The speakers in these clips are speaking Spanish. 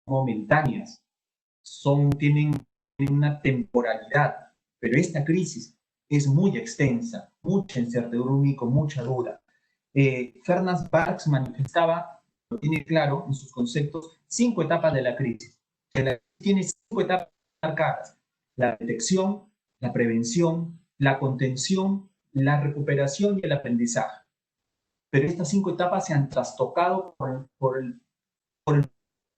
momentáneas, tienen una temporalidad, pero esta crisis es muy extensa, mucha incertidumbre y con mucha duda. Fernand Barks manifestaba, lo tiene claro en sus conceptos, 5 etapas de la crisis. Que la crisis tiene 5 etapas marcadas: la detección, la prevención, la contención, la recuperación y el aprendizaje. Pero estas 5 etapas se han trastocado por el que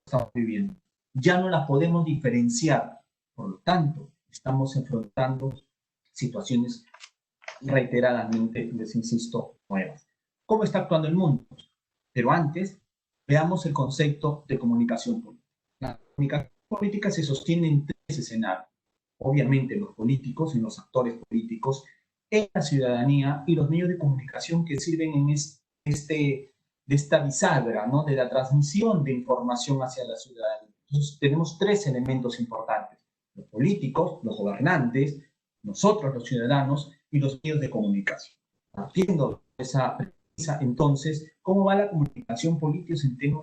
estamos viviendo. Ya no las podemos diferenciar. Por lo tanto, estamos enfrentando situaciones reiteradamente, les insisto, nuevas. ¿Cómo está actuando el mundo? Pero antes, veamos el concepto de comunicación política. La comunicación política se sostiene en 3 escenarios. Obviamente los políticos y los actores políticos, en la ciudadanía y los medios de comunicación que sirven en de esta bisagra, ¿no?, de la transmisión de información hacia la ciudadanía. Entonces, tenemos 3 elementos importantes: los políticos, los gobernantes, nosotros los ciudadanos y los medios de comunicación. Partiendo de esa premisa, entonces, ¿cómo va la comunicación política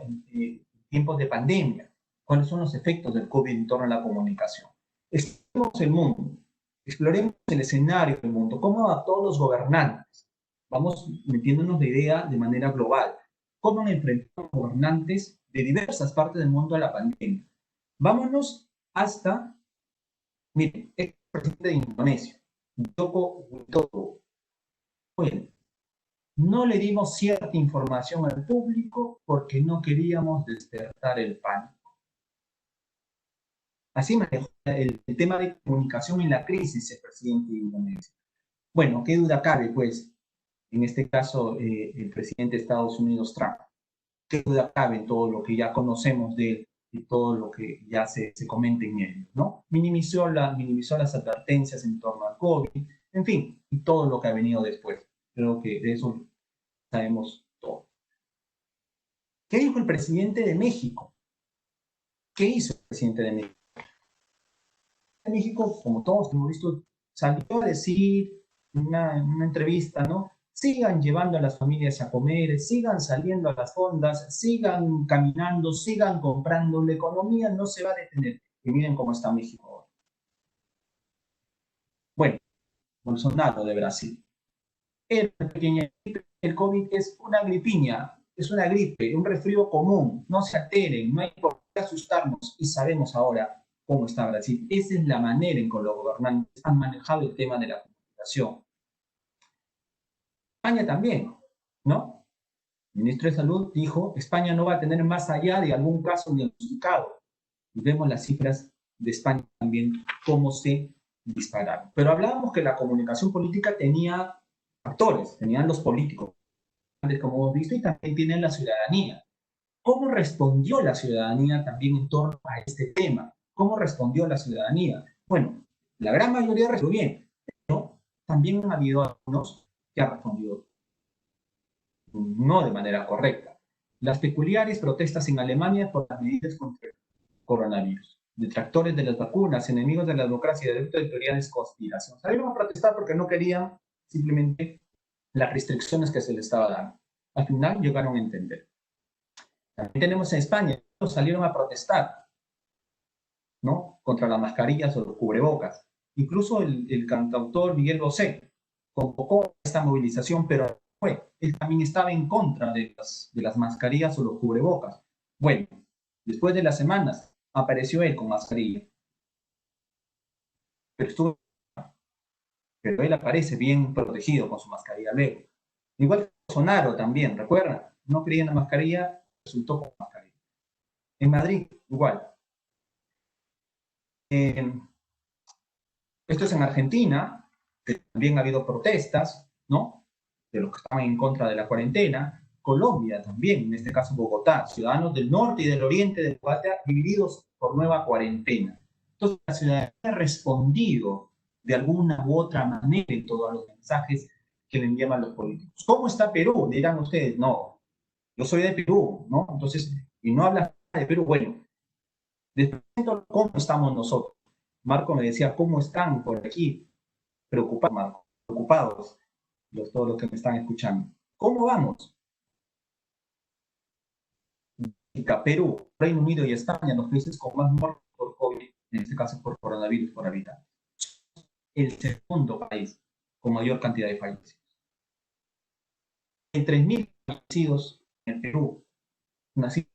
en tiempos de pandemia? ¿Cuáles son los efectos del COVID en torno a la comunicación? Exploremos el mundo, exploremos el escenario del mundo, cómo a todos los gobernantes, vamos metiéndonos la idea de manera global, cómo han enfrentado a gobernantes de diversas partes del mundo a la pandemia. Vámonos hasta, miren, el presidente de Indonesia, Joko Widodo. Bueno, no le dimos cierta información al público porque no queríamos despertar el pánico. Así manejó el tema de comunicación en la crisis el presidente de Indonesia. Bueno, qué duda cabe, pues, en este caso, el presidente de Estados Unidos, Trump. Qué duda cabe en todo lo que ya conocemos de él y todo lo que ya se comenta en él, ¿no? Minimizó las advertencias en torno al COVID, en fin, y todo lo que ha venido después. Creo que de eso sabemos todo. ¿Qué dijo el presidente de México? ¿Qué hizo el presidente de México? En México, como todos hemos visto, salió a decir en una entrevista, ¿no? Sigan llevando a las familias a comer, sigan saliendo a las fondas, sigan caminando, sigan comprando, la economía no se va a detener. Y miren cómo está México ahora. Bueno, Bolsonaro de Brasil. El COVID es una gripiña, es una gripe, un resfrío común, no se alteren, no hay por qué asustarnos, y sabemos ahora cómo está Brasil. Esa es la manera en que los gobernantes han manejado el tema de la comunicación. España también, ¿no? El ministro de Salud dijo: España no va a tener más allá de algún caso diagnosticado. Y vemos las cifras de España también, cómo se dispararon. Pero hablábamos que la comunicación política tenía actores, tenían los políticos, como hemos visto, y también tienen la ciudadanía. ¿Cómo respondió la ciudadanía también en torno a este tema? ¿Cómo respondió la ciudadanía? Bueno, la gran mayoría respondió bien, pero también han habido algunos que han respondido no de manera correcta. Las peculiares protestas en Alemania por las medidas contra el coronavirus. Detractores de las vacunas, enemigos de la democracia, de teorías de conspiración. Salieron a protestar porque no querían simplemente las restricciones que se les estaba dando. Al final llegaron a entender. También tenemos en España, salieron a protestar, ¿no?, contra las mascarillas o los cubrebocas. Incluso el cantautor Miguel Bosé convocó esta movilización, pero él también estaba en contra de las mascarillas o los cubrebocas. Bueno, después de las semanas apareció él con mascarilla. Pero él aparece bien protegido con su mascarilla luego. Igual que Bolsonaro también, ¿recuerdan? No creía en la mascarilla, resultó con mascarilla. En Madrid, igual. Esto es en Argentina, que también ha habido protestas, ¿no?, de los que estaban en contra de la cuarentena. Colombia también, en este caso Bogotá, ciudadanos del norte y del oriente de Bogotá divididos por nueva cuarentena. Entonces la ciudadanía ha respondido de alguna u otra manera en todos los mensajes que le envían a los políticos. ¿Cómo está Perú? Dirán ustedes. No, yo soy de Perú, ¿no? Entonces, y no habla de Perú. Bueno, después, ¿cómo estamos nosotros? Marco me decía: ¿cómo están por aquí? Preocupados, Marco, preocupados, todos los que me están escuchando. ¿Cómo vamos? Perú, Reino Unido y España, los países con más muertos por COVID, en este caso por coronavirus por habitante. El segundo país con mayor cantidad de fallecidos. En 3.000 fallecidos en el Perú, una cifra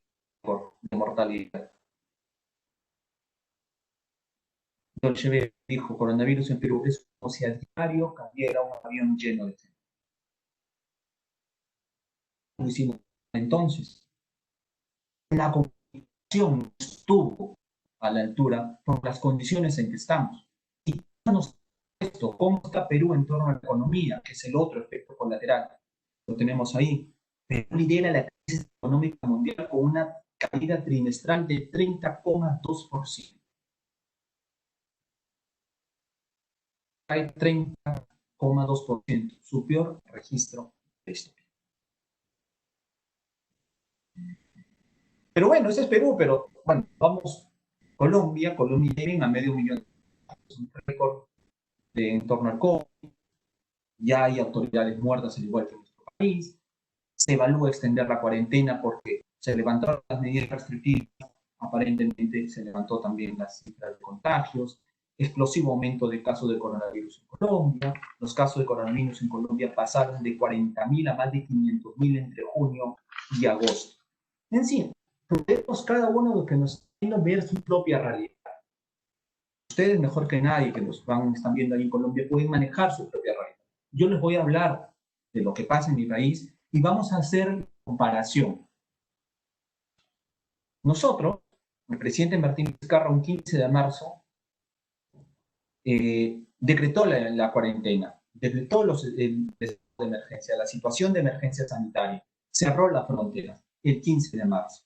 de mortalidad. Dolce dijo, coronavirus en Perú es como si a diario cayera un avión lleno de gente. Entonces, la comunicación estuvo a la altura por las condiciones en que estamos. Y esto, cómo está Perú en torno a la economía, que es el otro efecto colateral. Lo tenemos ahí. Perú lidera la crisis económica mundial con una caída trimestral de 30,2%. Hay 30,2%, su peor registro de historia. Pero bueno, ese es Perú, pero bueno, vamos, Colombia viven a medio millón. Es un récord en torno al COVID. Ya hay autoridades muertas, al igual que en nuestro país. Se evalúa extender la cuarentena porque se levantaron las medidas restrictivas, aparentemente se levantó también la cifra de contagios, explosivo aumento de casos de coronavirus en Colombia, los casos de coronavirus en Colombia pasaron de 40.000 a más de 500.000 entre junio y agosto. En sí, podemos cada uno de los que nos están viendo ver su propia realidad. Ustedes, mejor que nadie que nos están viendo ahí en Colombia, pueden manejar su propia realidad. Yo les voy a hablar de lo que pasa en mi país y vamos a hacer comparación. Nosotros, el presidente Martín Vizcarra, un 15 de marzo, decretó la cuarentena, decretó el estado de emergencia, la situación de emergencia sanitaria, cerró la frontera el 15 de marzo.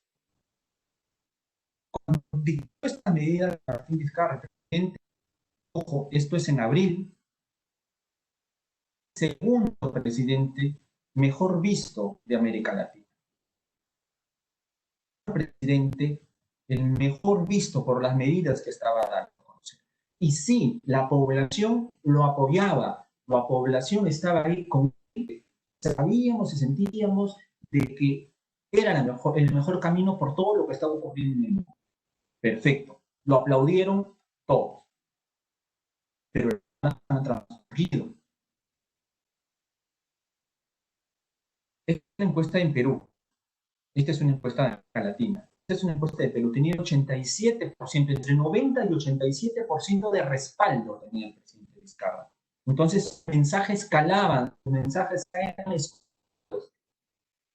Cuando dictó esta medida Martín Vizcarra, el presidente, ojo, esto es en abril, segundo presidente mejor visto de América Latina. Presidente, el mejor visto por las medidas que estaba dando. Y sí, la población lo apoyaba, la población estaba ahí con él. Sabíamos y sentíamos de que era el mejor camino por todo lo que estaba ocurriendo en el mundo. Perfecto, lo aplaudieron todos, pero han transcurrido. Esta es una encuesta en Perú, esta es una encuesta de América Latina. Esta es una encuesta de Perú, tenía 87%, entre 90 y 87% de respaldo tenía el presidente Vizcarra. Entonces, mensajes calaban, mensajes eran escuchados.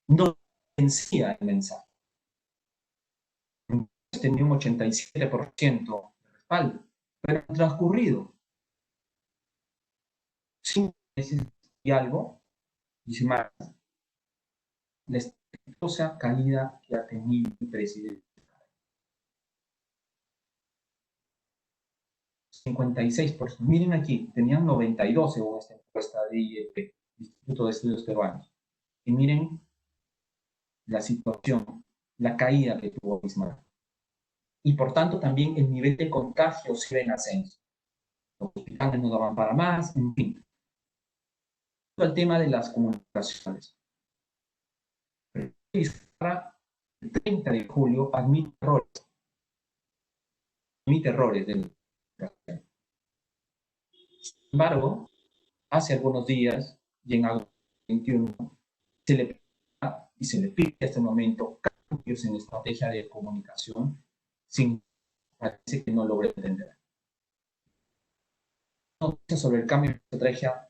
No vencía el mensaje. Entonces, tenía un 87% de respaldo. Pero han transcurrido 5 meses y algo, y se marca la estrepitosa caída que ha tenido el presidente. 56%. Miren aquí, tenían 92 según esta encuesta de IEP, Instituto de Estudios Peruanos. Y miren la situación, la caída que tuvo Bismarck. Y por tanto también el nivel de contagio sigue en ascenso. Los hospitales no daban para más, en fin. El tema de las comunicaciones. El 30 de julio admite errores del. Sin embargo, hace algunos días, y en agosto 21, se le pide a este momento cambios en la estrategia de comunicación, sin parece que no logre entender. Noticias sobre el cambio de estrategia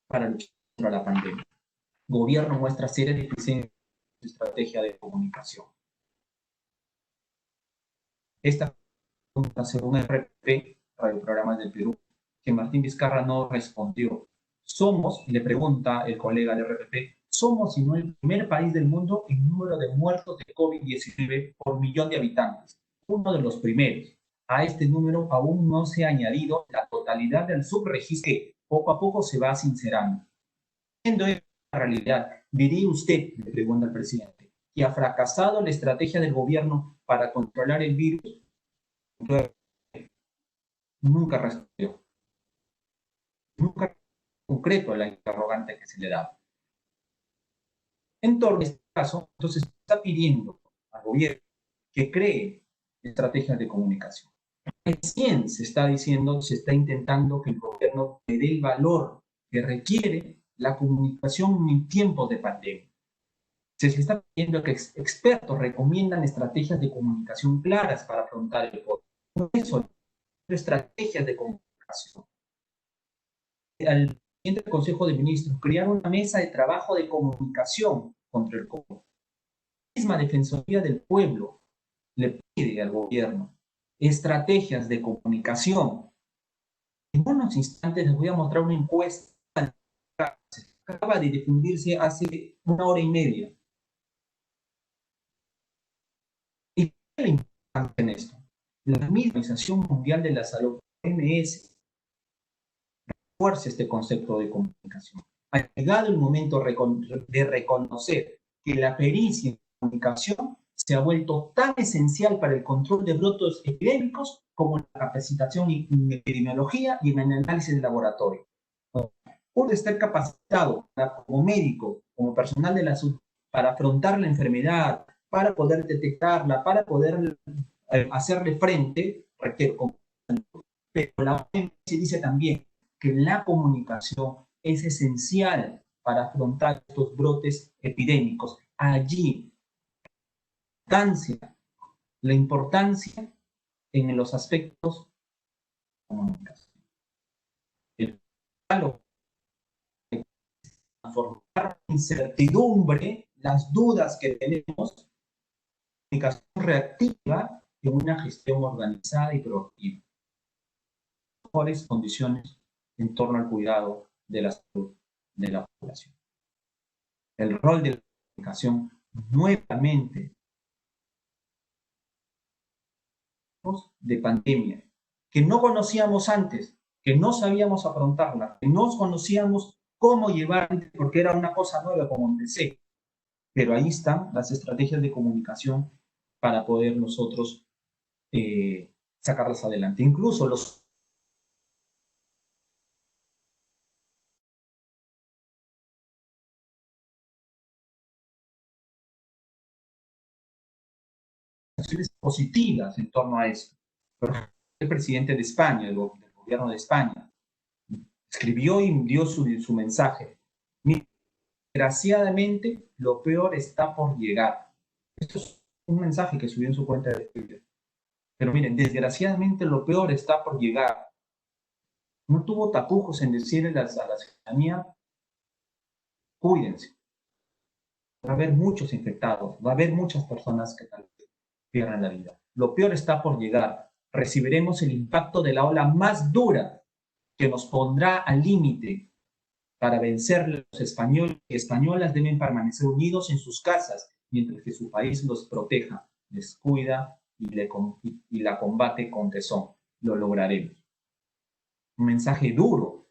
para luchar contra la pandemia. Gobierno muestra seria deficiencia de estrategia de comunicación. Esta pregunta, según RPP, Radio Programas del Perú, que Martín Vizcarra no respondió. Somos, le pregunta el colega de RPP, somos y no el primer país del mundo en número de muertos de COVID-19 por millón de habitantes. Uno de los primeros. A este número aún no se ha añadido la totalidad del subregistro que poco a poco se va sincerando. Siendo esta la realidad, ¿diría usted, le pregunta el presidente, que ha fracasado la estrategia del gobierno para controlar el virus? Nunca respondió. Nunca concreto la interrogante que se le da. En torno a este caso, entonces está pidiendo al gobierno que cree estrategias de comunicación. Recién se está diciendo, se está intentando que el gobierno le dé el valor que requiere la comunicación en tiempos de pandemia. Se está pidiendo que expertos recomiendan estrategias de comunicación claras para afrontar el COVID. Por eso, estrategias de comunicación. Al presidente del Consejo de Ministros crear una mesa de trabajo de comunicación contra el COVID. La misma Defensoría del Pueblo le pide al gobierno estrategias de comunicación. En unos instantes les voy a mostrar una encuesta que acaba de difundirse hace 1 hora y media. ¿Y qué es la importancia en esto? La misma Organización Mundial de la Salud, OMS, refuerza este concepto de comunicación. Ha llegado el momento de reconocer que la pericia en comunicación se ha vuelto tan esencial para el control de brotes epidémicos como la capacitación en epidemiología y en análisis de laboratorio. Uno estar capacitado como médico, como personal de la salud, para afrontar la enfermedad, para poder detectarla, para poder hacerle frente, requiere. Pero la OMS dice también que la comunicación es esencial para afrontar estos brotes epidémicos. Allí, la importancia en los aspectos de comunicación. El palo transformar incertidumbre, las dudas que tenemos, comunicación reactiva en una gestión organizada y proactiva. Mejores condiciones en torno al cuidado de la salud de la población. El rol de la comunicación nuevamente de pandemia, que no conocíamos antes, que no sabíamos afrontarla, que no conocíamos cómo llevar, porque era una cosa nueva como empecé. Pero ahí están las estrategias de comunicación para poder nosotros sacarlas adelante. Incluso los acciones positivas en torno a eso. El presidente de España, del gobierno de España, escribió y dio su mensaje. Desgraciadamente, lo peor está por llegar. Esto es un mensaje que subió en su cuenta de Twitter. Pero miren, desgraciadamente lo peor está por llegar. No tuvo tapujos en decirle a la ciudadanía, cuídense. Va a haber muchos infectados, va a haber muchas personas que tal vez pierdan la vida. Lo peor está por llegar. Recibiremos el impacto de la ola más dura que nos pondrá al límite. Para vencer, los españoles y españolas deben permanecer unidos en sus casas mientras que su país los proteja, les cuida y la combate con tesón. Lo lograremos. Un mensaje duro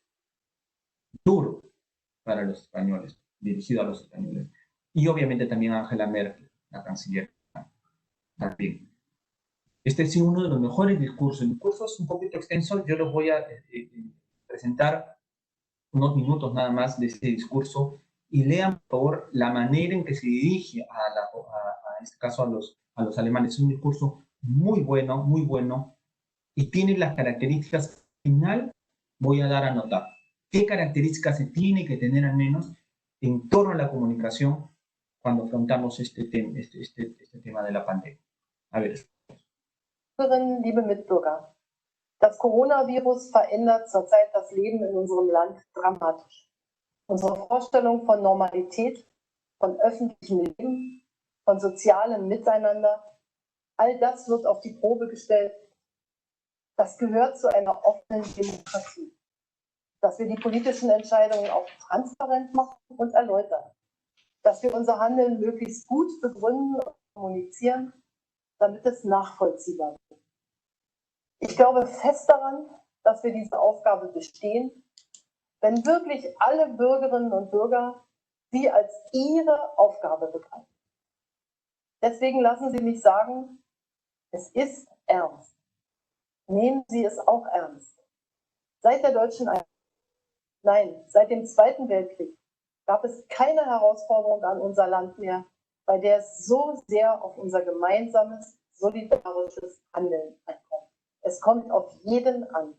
para los españoles, dirigido a los españoles. Y obviamente también a Angela Merkel, la canciller. También. Este ha sido uno de los mejores discursos. El discurso es un poquito extenso, yo los voy a presentar unos minutos nada más de este discurso y lean por favor la manera en que se dirige en este caso a los alemanes. Es un discurso muy bueno y tiene las características final voy a dar a notar. ¿Qué características se tiene que tener al menos en torno a la comunicación cuando afrontamos este tema de la pandemia? A ver. Liebe Mitbürger, das Coronavirus verändert zurzeit das Leben in unserem Land dramatisch. Unsere Vorstellung von Normalität, von öffentlichem Leben, von sozialem Miteinander, all das wird auf die Probe gestellt. Das gehört zu einer offenen Demokratie. Dass wir die politischen Entscheidungen auch transparent machen und erläutern. Dass wir unser Handeln möglichst gut begründen und kommunizieren, damit es nachvollziehbar wird. Ich glaube fest daran, dass wir diese Aufgabe bestehen, wenn wirklich alle Bürgerinnen und Bürger sie als ihre Aufgabe begreifen. Deswegen lassen Sie mich sagen, es ist ernst. Nehmen Sie es auch ernst. Seit der deutschen Einheit, nein, seit dem Zweiten Weltkrieg gab es keine Herausforderung an unser Land mehr, bei der es so sehr auf unser gemeinsames, solidarisches Handeln ankommt. Es kommt auf jeden an.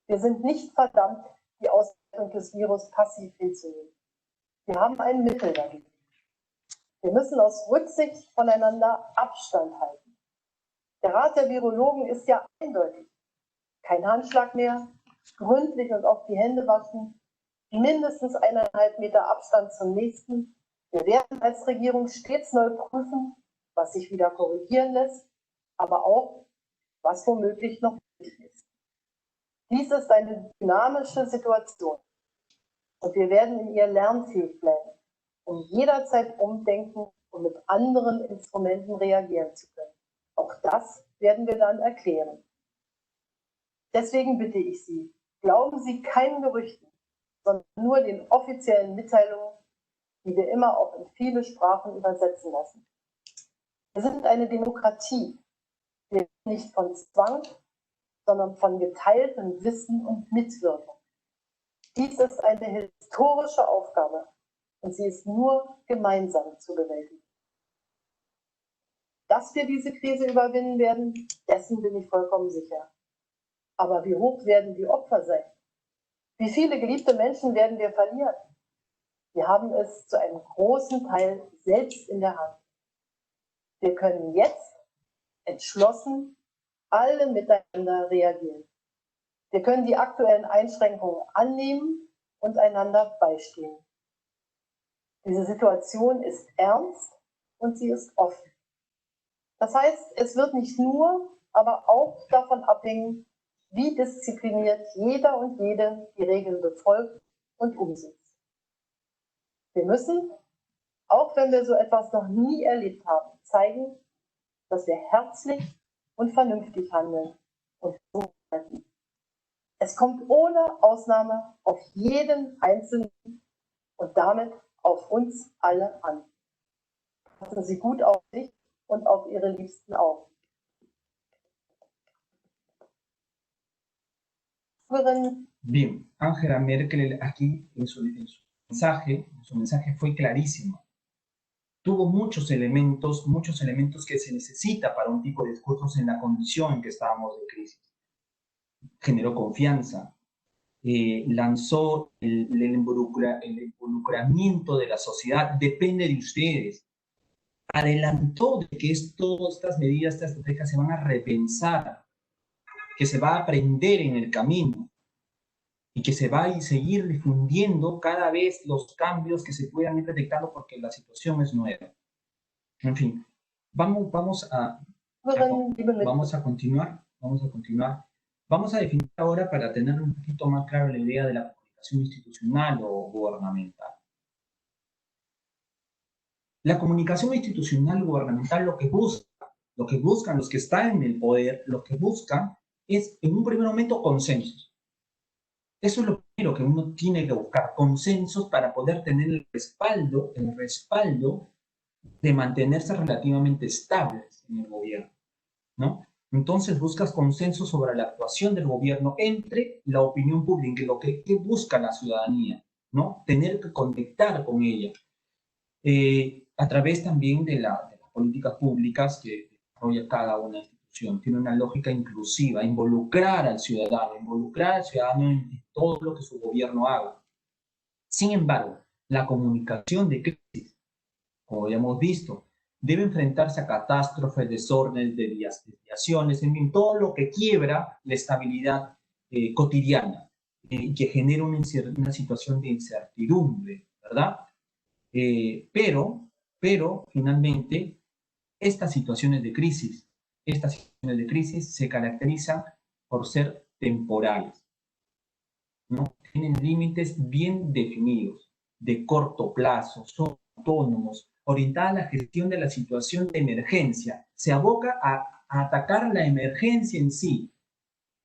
Wir sind nicht verdammt, die Ausbreitung des Virus passiv hinzunehmen. Wir haben ein Mittel dagegen. Wir müssen aus Rücksicht voneinander Abstand halten. Der Rat der Virologen ist ja eindeutig. Kein Handschlag mehr, gründlich und oft die Hände waschen, mindestens 1,5 Meter Abstand zum Nächsten. Wir werden als Regierung stets neu prüfen, was sich wieder korrigieren lässt, aber auch, was womöglich noch nötig ist. Dies ist eine dynamische Situation und wir werden in ihr lernfähig bleiben, um jederzeit umdenken und mit anderen Instrumenten reagieren zu können. Auch das werden wir dann erklären. Deswegen bitte ich Sie, glauben Sie keinen Gerüchten, sondern nur den offiziellen Mitteilungen, die wir immer auch in viele Sprachen übersetzen lassen. Wir sind eine Demokratie. Wir sind nicht von Zwang, sondern von geteiltem Wissen und Mitwirkung. Dies ist eine historische Aufgabe und sie ist nur gemeinsam zu bewältigen. Dass wir diese Krise überwinden werden, dessen bin ich vollkommen sicher. Aber wie hoch werden die Opfer sein? Wie viele geliebte Menschen werden wir verlieren? Wir haben es zu einem großen Teil selbst in der Hand. Wir können jetzt entschlossen alle miteinander reagieren. Wir können die aktuellen Einschränkungen annehmen und einander beistehen. Diese Situation ist ernst und sie ist offen. Das heißt, es wird nicht nur, aber auch davon abhängen, wie diszipliniert jeder und jede die Regeln befolgt und umsetzt. Wir müssen, auch wenn wir so etwas noch nie erlebt haben, zeigen, dass wir herzlich und vernünftig handeln und so halten. Es kommt ohne Ausnahme auf jeden Einzelnen und damit auf uns alle an. Passen Sie gut auf sich und auf Ihre Liebsten auf. Bien, Angela Merkel aquí en su mensaje fue clarísimo. Tuvo muchos elementos que se necesita para un tipo de discursos en la condición en que estábamos de crisis. Generó confianza, lanzó el involucramiento de la sociedad, depende de ustedes. Adelantó de que estas medidas, estas estrategias se van a repensar, que se va a aprender en el camino y que se va a seguir difundiendo cada vez los cambios que se puedan ir detectando porque la situación es nueva. En fin, vamos a continuar. Vamos a definir ahora para tener un poquito más claro la idea de la comunicación institucional o gubernamental. La comunicación institucional gubernamental lo que buscan los que están en el poder, lo que buscan es en un primer momento consensos. Eso es lo primero que uno tiene que buscar, consensos para poder tener el respaldo de mantenerse relativamente estables en el gobierno, ¿no? Entonces buscas consenso sobre la actuación del gobierno entre la opinión pública, lo que busca la ciudadanía, ¿no? Tener que conectar con ella. A través también de las políticas públicas que desarrolla cada una institución. Tiene una lógica inclusiva, involucrar al ciudadano en todo lo que su gobierno haga. Sin embargo, la comunicación de crisis, como ya hemos visto, debe enfrentarse a catástrofes, desórdenes, desviaciones, en fin, todo lo que quiebra la estabilidad cotidiana y que genera una situación de incertidumbre, ¿verdad? Pero finalmente, estas situaciones de crisis se caracterizan por ser temporales, ¿no? Tienen límites bien definidos, de corto plazo, son autónomos, orientada a la gestión de la situación de emergencia. Se aboca a atacar la emergencia en sí,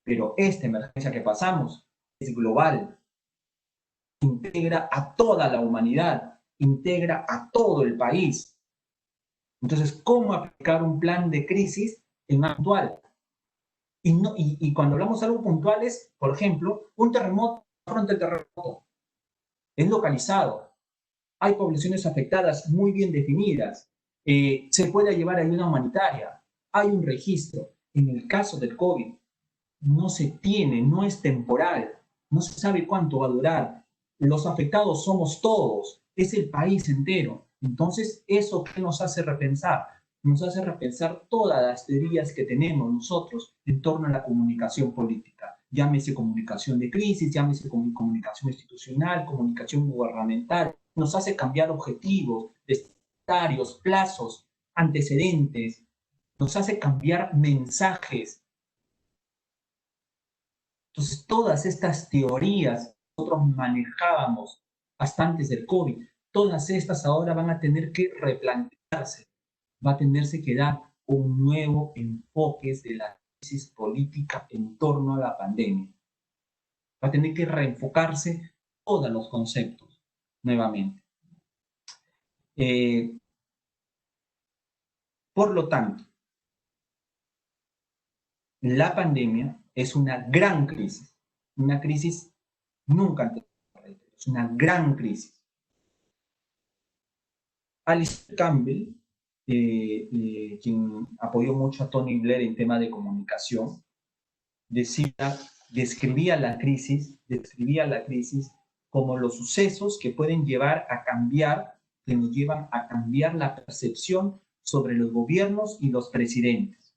pero esta emergencia que pasamos es global, integra a toda la humanidad, integra a todo el país. Entonces, ¿cómo aplicar un plan de crisis en actual? Y cuando hablamos de algo puntual es, por ejemplo, un terremoto, afronta el terremoto, es localizado. hay poblaciones afectadas muy bien definidas, se puede llevar ayuda humanitaria, hay un registro. En el caso del COVID, no se tiene, no es temporal, no se sabe cuánto va a durar. Los afectados somos todos, es el país entero. Entonces, ¿eso qué nos hace repensar? Nos hace repensar todas las teorías que tenemos nosotros en torno a la comunicación política. Llámese comunicación de crisis, llámese comunicación institucional, comunicación gubernamental. Nos hace cambiar objetivos, destinatarios, plazos, antecedentes. Nos hace cambiar mensajes. Entonces, todas estas teorías que nosotros manejábamos hasta antes del COVID, todas estas ahora van a tener que replantearse, va a tenerse que dar un nuevo enfoque de la crisis política en torno a la pandemia. Va a tener que reenfocarse todos los conceptos nuevamente. Por lo tanto, la pandemia es una gran crisis nunca antes, es una gran crisis. Alistair Campbell, quien apoyó mucho a Tony Blair en tema de comunicación, describía la crisis como los sucesos que pueden llevar a cambiar, que nos llevan a cambiar la percepción sobre los gobiernos y los presidentes.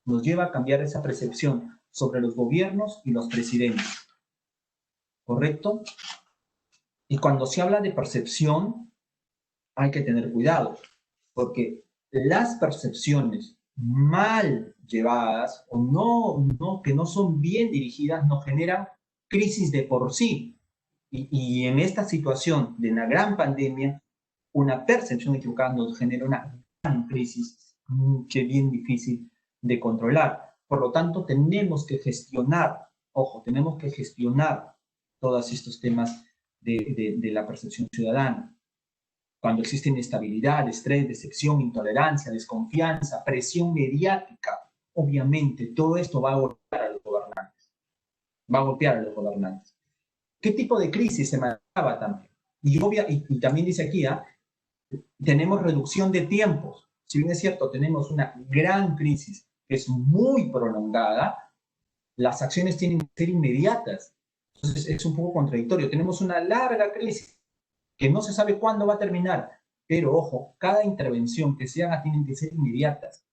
Nos lleva a cambiar esa percepción sobre los gobiernos y los presidentes. ¿Correcto? Y cuando se habla de percepción, hay que tener cuidado, porque las percepciones mal llevadas o que no son bien dirigidas nos generan crisis de por sí. Y en esta situación de una gran pandemia, una percepción equivocada nos genera una gran crisis que es bien difícil de controlar. Por lo tanto, tenemos que gestionar todos estos temas de la percepción ciudadana. Cuando existe inestabilidad, estrés, decepción, intolerancia, desconfianza, presión mediática, obviamente todo esto va a golpear a los gobernantes. ¿Qué tipo de crisis se manejaba también? Y también dice aquí, tenemos reducción de tiempos. Si bien es cierto, tenemos una gran crisis que es muy prolongada, las acciones tienen que ser inmediatas. Entonces es un poco contradictorio. Tenemos una larga crisis que no se sabe cuándo va a terminar, pero ojo, cada intervención que se haga tienen que ser inmediatas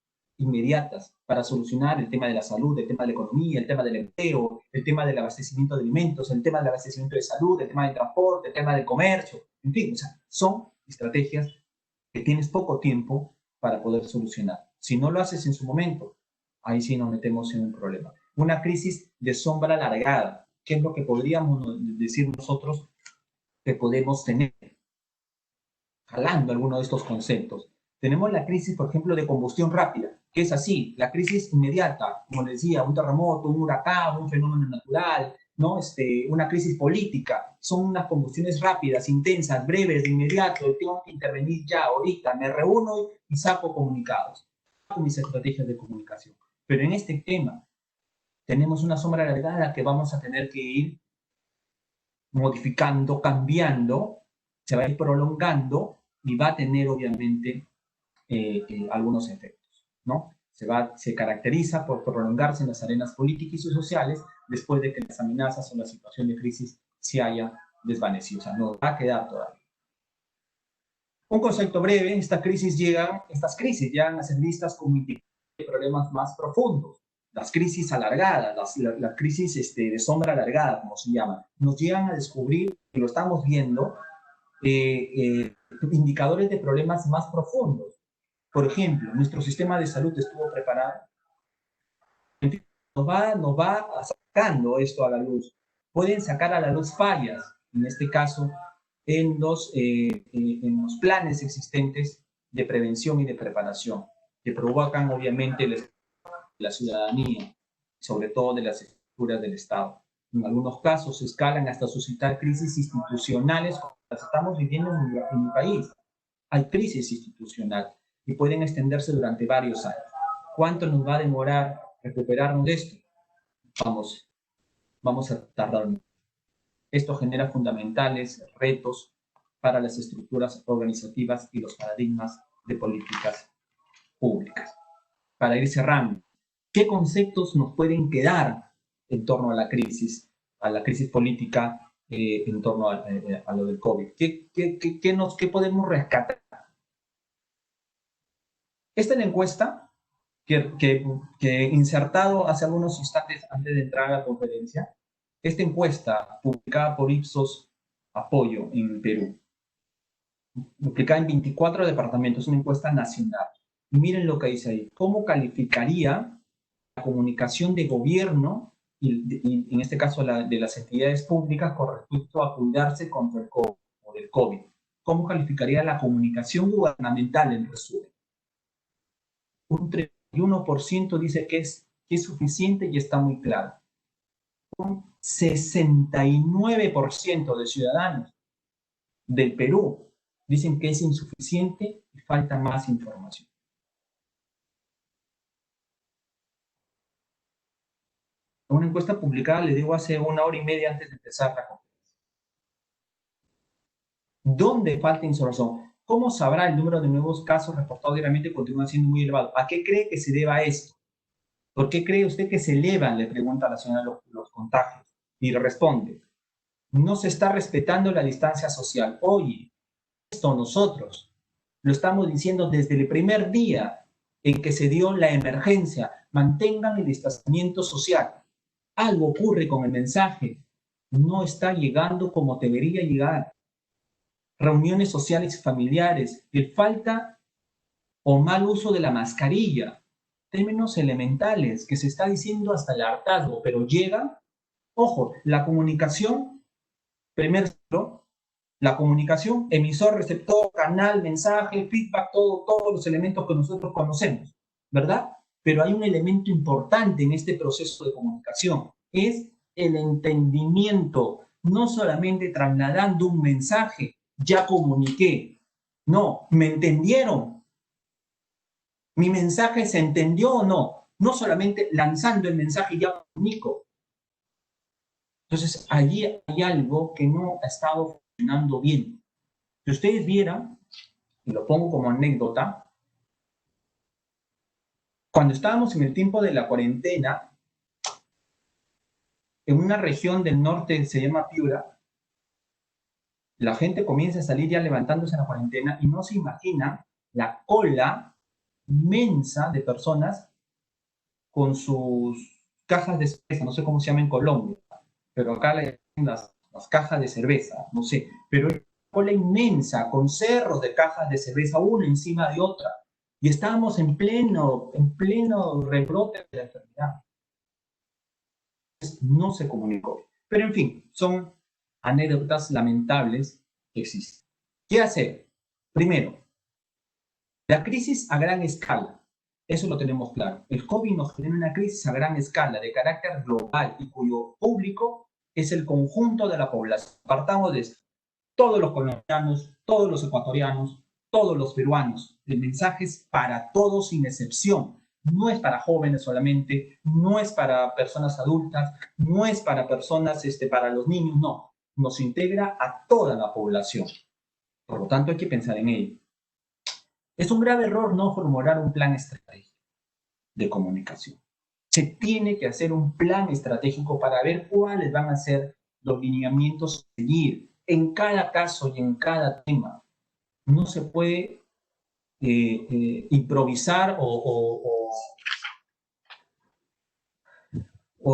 para solucionar el tema de la salud, el tema de la economía, el tema del empleo, el tema del abastecimiento de alimentos, el tema del abastecimiento de salud, el tema del transporte, el tema del comercio, en fin, o sea, son estrategias que tienes poco tiempo para poder solucionar. Si no lo haces en su momento, ahí sí nos metemos en un problema. Una crisis de sombra alargada, ¿qué es lo que podríamos decir nosotros que podemos tener? Jalando alguno de estos conceptos. Tenemos la crisis, por ejemplo, de combustión rápida, que es así, la crisis inmediata, como les decía, un terremoto, un huracán, un fenómeno natural, ¿no? Una crisis política, son unas combustiones rápidas, intensas, breves, de inmediato, tengo que intervenir ya, ahorita, me reúno y saco comunicados, saco mis estrategias de comunicación. Pero en este tema tenemos una sombra alargada que vamos a tener que ir modificando, cambiando, se va a ir prolongando y va a tener obviamente algunos efectos, ¿no? Se caracteriza por prolongarse en las arenas políticas y sociales después de que las amenazas o la situación de crisis se haya desvanecido, o sea, no va a quedar todavía. Un concepto breve, estas crisis llegan a ser vistas como problemas más profundos. Las crisis alargadas, las crisis de sombra alargada, como se llama, nos llegan a descubrir, y lo estamos viendo, indicadores de problemas más profundos. Por ejemplo, nuestro sistema de salud estuvo preparado. Nos va sacando esto a la luz. Pueden sacar a la luz fallas, en este caso, en los planes existentes de prevención y de preparación, que provocan obviamente la ciudadanía, sobre todo de las estructuras del Estado. En algunos casos escalan hasta suscitar crisis institucionales como las estamos viviendo en mi país. Hay crisis institucional y pueden extenderse durante varios años. ¿Cuánto nos va a demorar recuperarnos de esto? Vamos a tardar mucho. Esto genera fundamentales retos para las estructuras organizativas y los paradigmas de políticas públicas. Para ir cerrando, ¿qué conceptos nos pueden quedar en torno a la crisis política, en torno a lo del COVID? ¿Qué podemos rescatar? Esta es la encuesta que insertado hace algunos instantes antes de entrar a la conferencia. Esta encuesta, publicada por Ipsos Apoyo en Perú, publicada en 24 departamentos, una encuesta nacional. Y miren lo que dice ahí. ¿Cómo calificaría la comunicación de gobierno, y en este caso de las entidades públicas, con respecto a cuidarse contra el COVID? ¿Cómo calificaría la comunicación gubernamental, en resumen? Un 31% dice que es suficiente y está muy claro. Un 69% de ciudadanos del Perú dicen que es insuficiente y falta más información. Una encuesta publicada, le digo, hace 1 hora y media antes de empezar la conferencia. ¿Dónde falta información? ¿Cómo sabrá el número de nuevos casos reportados diariamente continúa siendo muy elevado? ¿A qué cree que se deba esto? ¿Por qué cree usted que se elevan? Le pregunta a la señora los contagios. Y le responde, no se está respetando la distancia social. Oye, esto nosotros lo estamos diciendo desde el primer día en que se dio la emergencia. Mantengan el distanciamiento social. Algo ocurre con el mensaje. No está llegando como debería llegar. Reuniones sociales y familiares, el falta o mal uso de la mascarilla, términos elementales que se está diciendo hasta el hartazgo, pero llega, ojo, la comunicación, primero, la comunicación, emisor, receptor, canal, mensaje, feedback, todos los elementos que nosotros conocemos, ¿verdad? Pero hay un elemento importante en este proceso de comunicación, es el entendimiento, no solamente trasladando un mensaje, ya comuniqué. No, ¿me entendieron? ¿Mi mensaje se entendió o no? No solamente lanzando el mensaje ya comunico. Entonces, allí hay algo que no ha estado funcionando bien. Si ustedes vieran, y lo pongo como anécdota, cuando estábamos en el tiempo de la cuarentena, en una región del norte se llama Piura, la gente comienza a salir ya levantándose en la cuarentena y no se imagina la cola inmensa de personas con sus cajas de cerveza, no sé cómo se llama en Colombia, pero acá le llaman las cajas de cerveza, no sé, pero una cola inmensa con cerros de cajas de cerveza, una encima de otra, y estábamos en pleno rebrote de la enfermedad. No se comunicó. Pero en fin, son anécdotas lamentables que existen. ¿Qué hacer? Primero, la crisis a gran escala. Eso lo tenemos claro. El COVID nos genera una crisis a gran escala, de carácter global, y cuyo público es el conjunto de la población. Partamos de esto. Todos los colombianos, todos los ecuatorianos, todos los peruanos. El mensaje es para todos sin excepción. No es para jóvenes solamente, no es para personas adultas, no es para personas, para los niños, no. Nos integra a toda la población. Por lo tanto, hay que pensar en ello. Es un grave error no formular un plan estratégico de comunicación. Se tiene que hacer un plan estratégico para ver cuáles van a ser los lineamientos a seguir en cada caso y en cada tema. No se puede improvisar o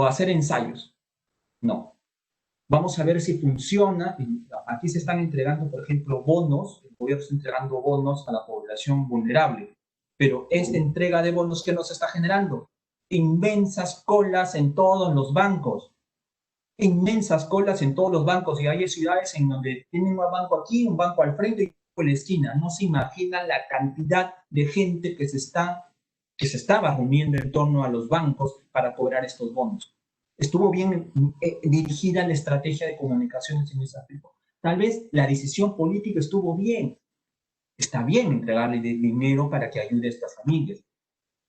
hacer ensayos. No. Vamos a ver si funciona. Aquí se están entregando, por ejemplo, bonos. El gobierno está entregando bonos a la población vulnerable. Pero esta entrega de bonos, ¿qué nos está generando? Inmensas colas en todos los bancos. Inmensas colas en todos los bancos. Y hay ciudades en donde tienen un banco aquí, un banco al frente y un banco en la esquina. No se imaginan la cantidad de gente que se estaba reuniendo en torno a los bancos para cobrar estos bonos. Estuvo bien dirigida la estrategia de comunicaciones en ese aspecto. Tal vez la decisión política estuvo bien. Está bien entregarle dinero para que ayude a estas familias.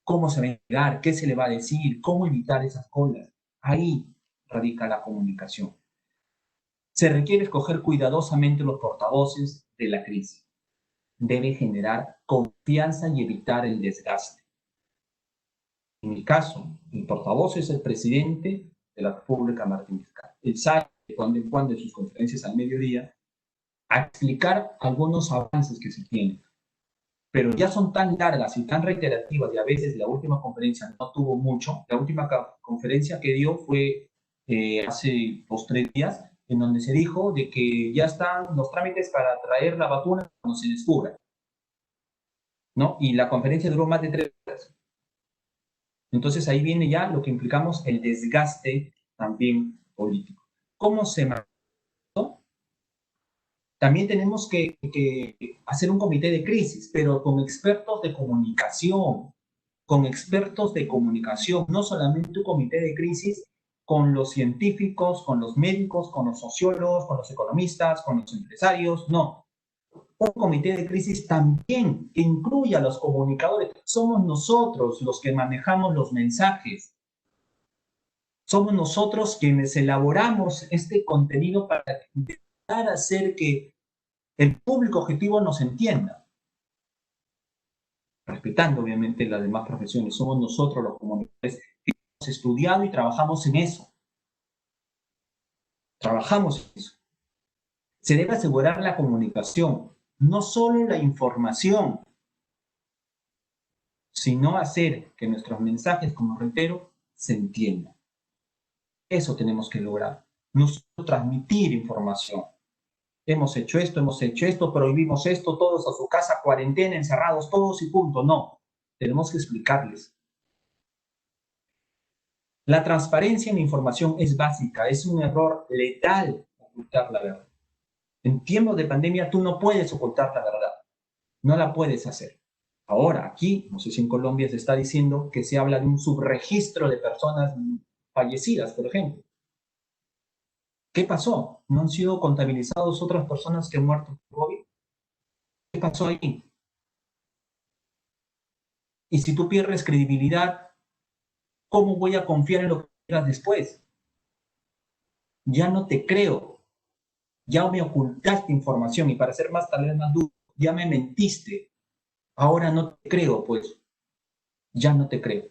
¿Cómo se va a entregar? ¿Qué se le va a decir? ¿Cómo evitar esas colas? Ahí radica la comunicación. Se requiere escoger cuidadosamente los portavoces de la crisis. Debe generar confianza y evitar el desgaste. En mi caso, el portavoz es el presidente de la República, Martín Vizcarra. Él sale de cuando en cuando en sus conferencias al mediodía a explicar algunos avances que se tienen. Pero ya son tan largas y tan reiterativas, y a veces la última conferencia no tuvo mucho. La última conferencia que dio fue hace 2-3 días, en donde se dijo de que ya están los trámites para traer la vacuna cuando se descubra, ¿no? Y la conferencia duró más de 3 horas. Entonces ahí viene ya lo que implicamos el desgaste también político. ¿Cómo se manejó? También tenemos que hacer un comité de crisis, pero con expertos de comunicación, no solamente un comité de crisis con los científicos, con los médicos, con los sociólogos, con los economistas, con los empresarios, no. Un comité de crisis también que incluya a los comunicadores. Somos nosotros los que manejamos los mensajes. Somos nosotros quienes elaboramos este contenido para intentar hacer que el público objetivo nos entienda. Respetando obviamente las demás profesiones, somos nosotros los comunicadores que hemos estudiado y trabajamos en eso. Trabajamos en eso. Se debe asegurar la comunicación, no solo la información, sino hacer que nuestros mensajes, como reitero, se entiendan. Eso tenemos que lograr, no solo transmitir información. Hemos hecho esto, prohibimos esto, todos a su casa, cuarentena, encerrados todos y punto. No, tenemos que explicarles. La transparencia en la información es básica, es un error letal ocultar la verdad. En tiempos de pandemia tú no puedes ocultar la verdad, no la puedes hacer. Ahora, aquí, no sé si en Colombia se está diciendo que se habla de un subregistro de personas fallecidas, por ejemplo. ¿Qué pasó? ¿No han sido contabilizadas otras personas que han muerto por COVID? ¿Qué pasó ahí? Y si tú pierdes credibilidad, ¿cómo voy a confiar en lo que digas después? Ya no te creo. Ya me ocultaste información y para ser tal vez más duro, ya me mentiste. Ahora no te creo, pues. Ya no te creo.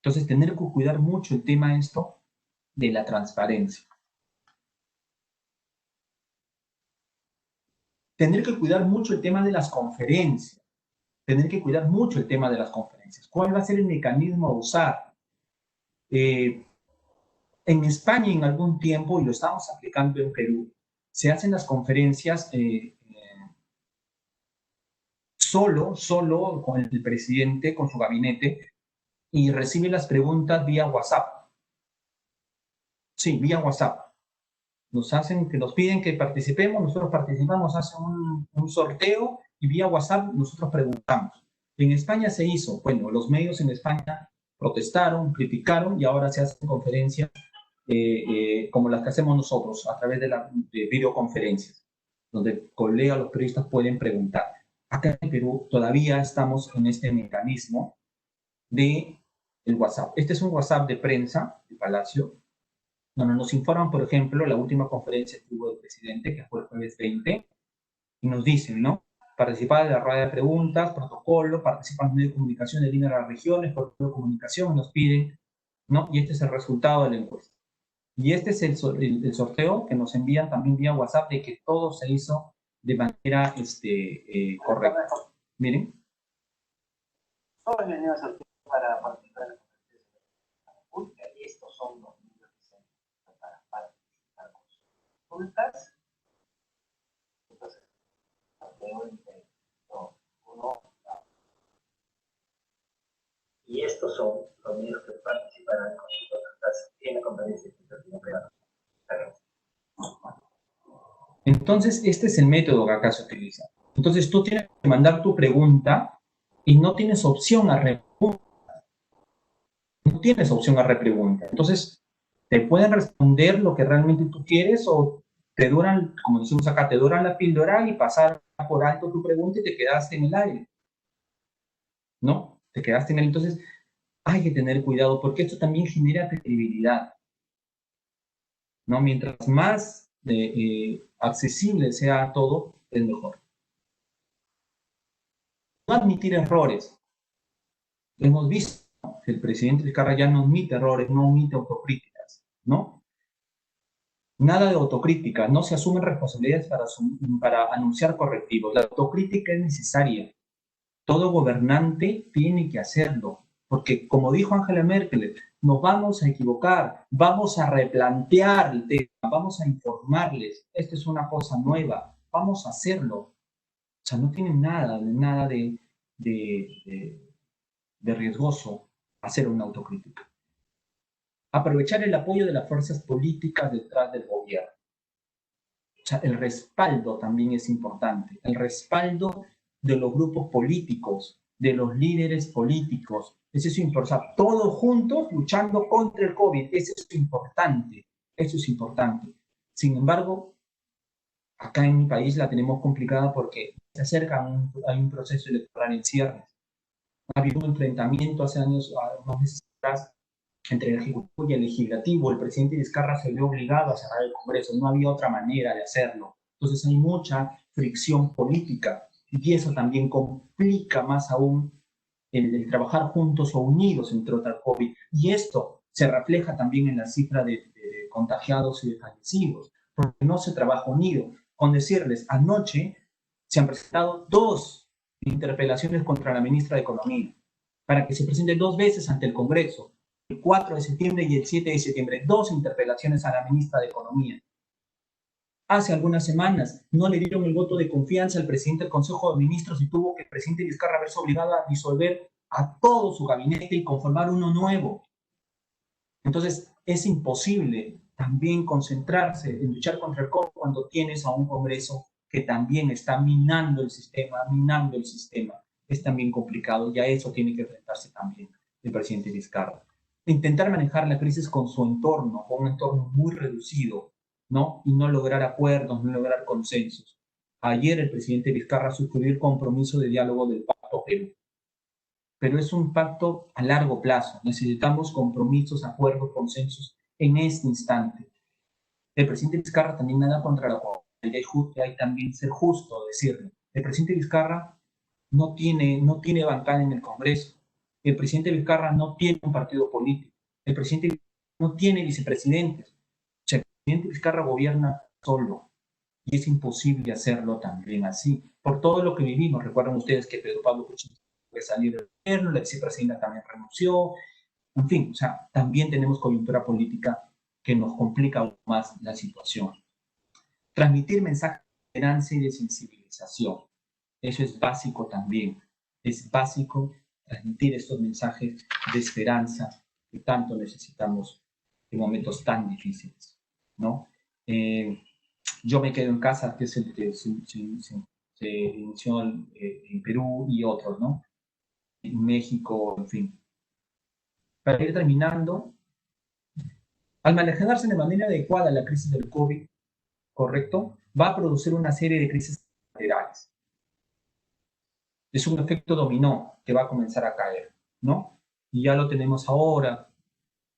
Entonces, tener que cuidar mucho el tema esto de la transparencia. Tener que cuidar mucho el tema de las conferencias. Tener que cuidar mucho el tema de las conferencias. ¿Cuál va a ser el mecanismo a usar? En España en algún tiempo, y lo estamos aplicando en Perú, se hacen las conferencias solo con el presidente, con su gabinete, y recibe las preguntas vía WhatsApp. Sí, vía WhatsApp. Nos piden que participemos, nosotros participamos, hacen un sorteo y vía WhatsApp nosotros preguntamos. En España se hizo, bueno, los medios en España protestaron, criticaron y ahora se hacen conferencias como las que hacemos nosotros a través de videoconferencias, donde colegas, los periodistas pueden preguntar. Acá en Perú todavía estamos en este mecanismo de el WhatsApp. Este es un WhatsApp de prensa del Palacio, donde nos informan, por ejemplo, la última conferencia que hubo del presidente, que fue el jueves 20, y nos dicen, ¿no? Participar de la rueda de preguntas, protocolo, participan en medios de comunicación de línea de las regiones, protocolo de comunicación, nos piden, ¿no? Y este es el resultado de la encuesta. Y este es el sorteo que nos envían también vía WhatsApp de que todo se hizo de manera correcta. Miren. Todos venimos aquí para participar en la conferencia y estos son los niños que se para participar con sus consultas. Entonces, y estos son los niños que participarán con sus consultas en la conferencia privada. Entonces, este es el método que acá se utiliza. Entonces, tú tienes que mandar tu pregunta y no tienes opción a repregunta. No tienes opción a repregunta. Entonces, te pueden responder lo que realmente tú quieres o te duran, como decimos acá, te duran la píldora y pasar por alto tu pregunta y te quedaste en el aire. ¿No? Te quedaste en el... Entonces, hay que tener cuidado porque esto también genera credibilidad. ¿No? Mientras más accesible sea todo, es mejor. No admitir errores. Hemos visto que el presidente Vizcarra ya no admite errores, no admite autocríticas, ¿no? Nada de autocrítica, no se asumen responsabilidades para anunciar correctivos. La autocrítica es necesaria. Todo gobernante tiene que hacerlo, porque como dijo Angela Merkel, nos vamos a equivocar, vamos a replantear el tema, vamos a informarles, esto es una cosa nueva, vamos a hacerlo. O sea, no tienen nada de riesgoso hacer una autocrítica. Aprovechar el apoyo de las fuerzas políticas detrás del gobierno. O sea, el respaldo también es importante, el respaldo de los grupos políticos, de los líderes políticos. Eso es importante. O sea, todos juntos luchando contra el COVID. Eso es importante. Eso es importante. Sin embargo, acá en mi país la tenemos complicada porque se acerca a un proceso electoral en ciernes. Ha habido un enfrentamiento hace años, unos meses atrás, entre el Ejecutivo y el Legislativo. El presidente Vizcarra se vio obligado a cerrar el Congreso. No había otra manera de hacerlo. Entonces hay mucha fricción política y eso también complica más aún el trabajar juntos o unidos entre otras COVID. Y esto se refleja también en la cifra de contagiados y de fallecidos, porque no se trabaja unido. Con decirles, anoche se han presentado 2 interpelaciones contra la ministra de Economía, para que se presente 2 veces ante el Congreso, el 4 de septiembre y el 7 de septiembre, 2 interpelaciones a la ministra de Economía. Hace algunas semanas no le dieron el voto de confianza al presidente del Consejo de Ministros y tuvo que el presidente Vizcarra verse obligado a disolver a todo su gabinete y conformar uno nuevo. Entonces, es imposible también concentrarse en luchar contra el COVID cuando tienes a un Congreso que también está minando el sistema. Es también complicado y a eso tiene que enfrentarse también el presidente Vizcarra. Intentar manejar la crisis con su entorno, con un entorno muy reducido, ¿no? Y no lograr acuerdos, no lograr consensos. Ayer el presidente Vizcarra suscribió el compromiso de diálogo del Pacto Perú. Pero es un pacto a largo plazo. Necesitamos compromisos, acuerdos, consensos en este instante. El presidente Vizcarra también nada contra la corrupción. Hay también ser justo decirlo. El presidente Vizcarra no tiene bancada en el Congreso. El presidente Vizcarra no tiene un partido político. El presidente Vizcarra no tiene vicepresidentes. O sea, el presidente Vizcarra gobierna solo. Y es imposible hacerlo también así. Por todo lo que vivimos. Recuerdan ustedes que Pedro Pablo Kuczynski fue salir del gobierno, la vicepresidenta también renunció. En fin, o sea, también tenemos coyuntura política que nos complica aún más la situación. Transmitir mensajes de esperanza y de sensibilización. Eso es básico también. Es básico transmitir estos mensajes de esperanza que tanto necesitamos en momentos tan difíciles, ¿no? Yo me quedo en casa, que es el que se inició en Perú y otros, ¿no? En México, en fin. Para ir terminando, al manejarse de manera adecuada la crisis del COVID, ¿correcto? Va a producir una serie de crisis laterales. Es un efecto dominó que va a comenzar a caer, ¿no? Y ya lo tenemos ahora,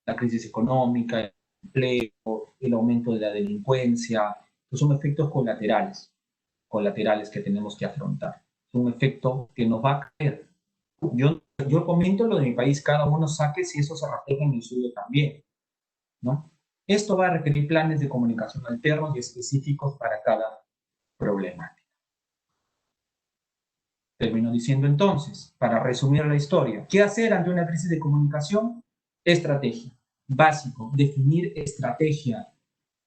la crisis económica, el empleo, el aumento de la delincuencia, pues son efectos colaterales que tenemos que afrontar. Es un efecto que nos va a caer. Yo comento lo de mi país, cada uno saque si eso se refleja en el suyo también, ¿no? Esto va a requerir planes de comunicación alternos y específicos para cada problemática. Termino diciendo entonces, para resumir la historia, ¿qué hacer ante una crisis de comunicación? Estrategia. Básico, definir estrategia.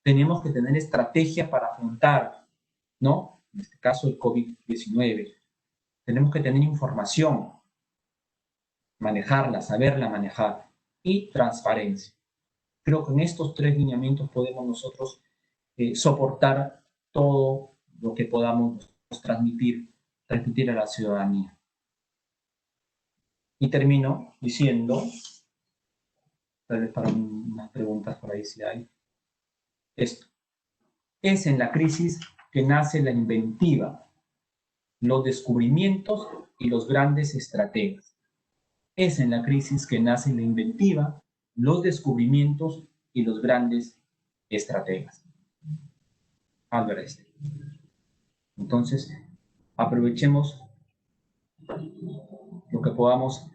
Tenemos que tener estrategia para afrontar, ¿no? En este caso el COVID-19. Tenemos que tener información, manejarla, saberla manejar, y transparencia. Creo que en estos 3 lineamientos podemos nosotros soportar todo lo que podamos transmitir a la ciudadanía. Y termino diciendo, tal vez para unas preguntas por ahí si hay, esto. Es en la crisis que nace la inventiva, los descubrimientos y los grandes estrategas. Es en la crisis que nace la inventiva, los descubrimientos y los grandes estrategas. Albert Einstein. Entonces, aprovechemos lo que podamos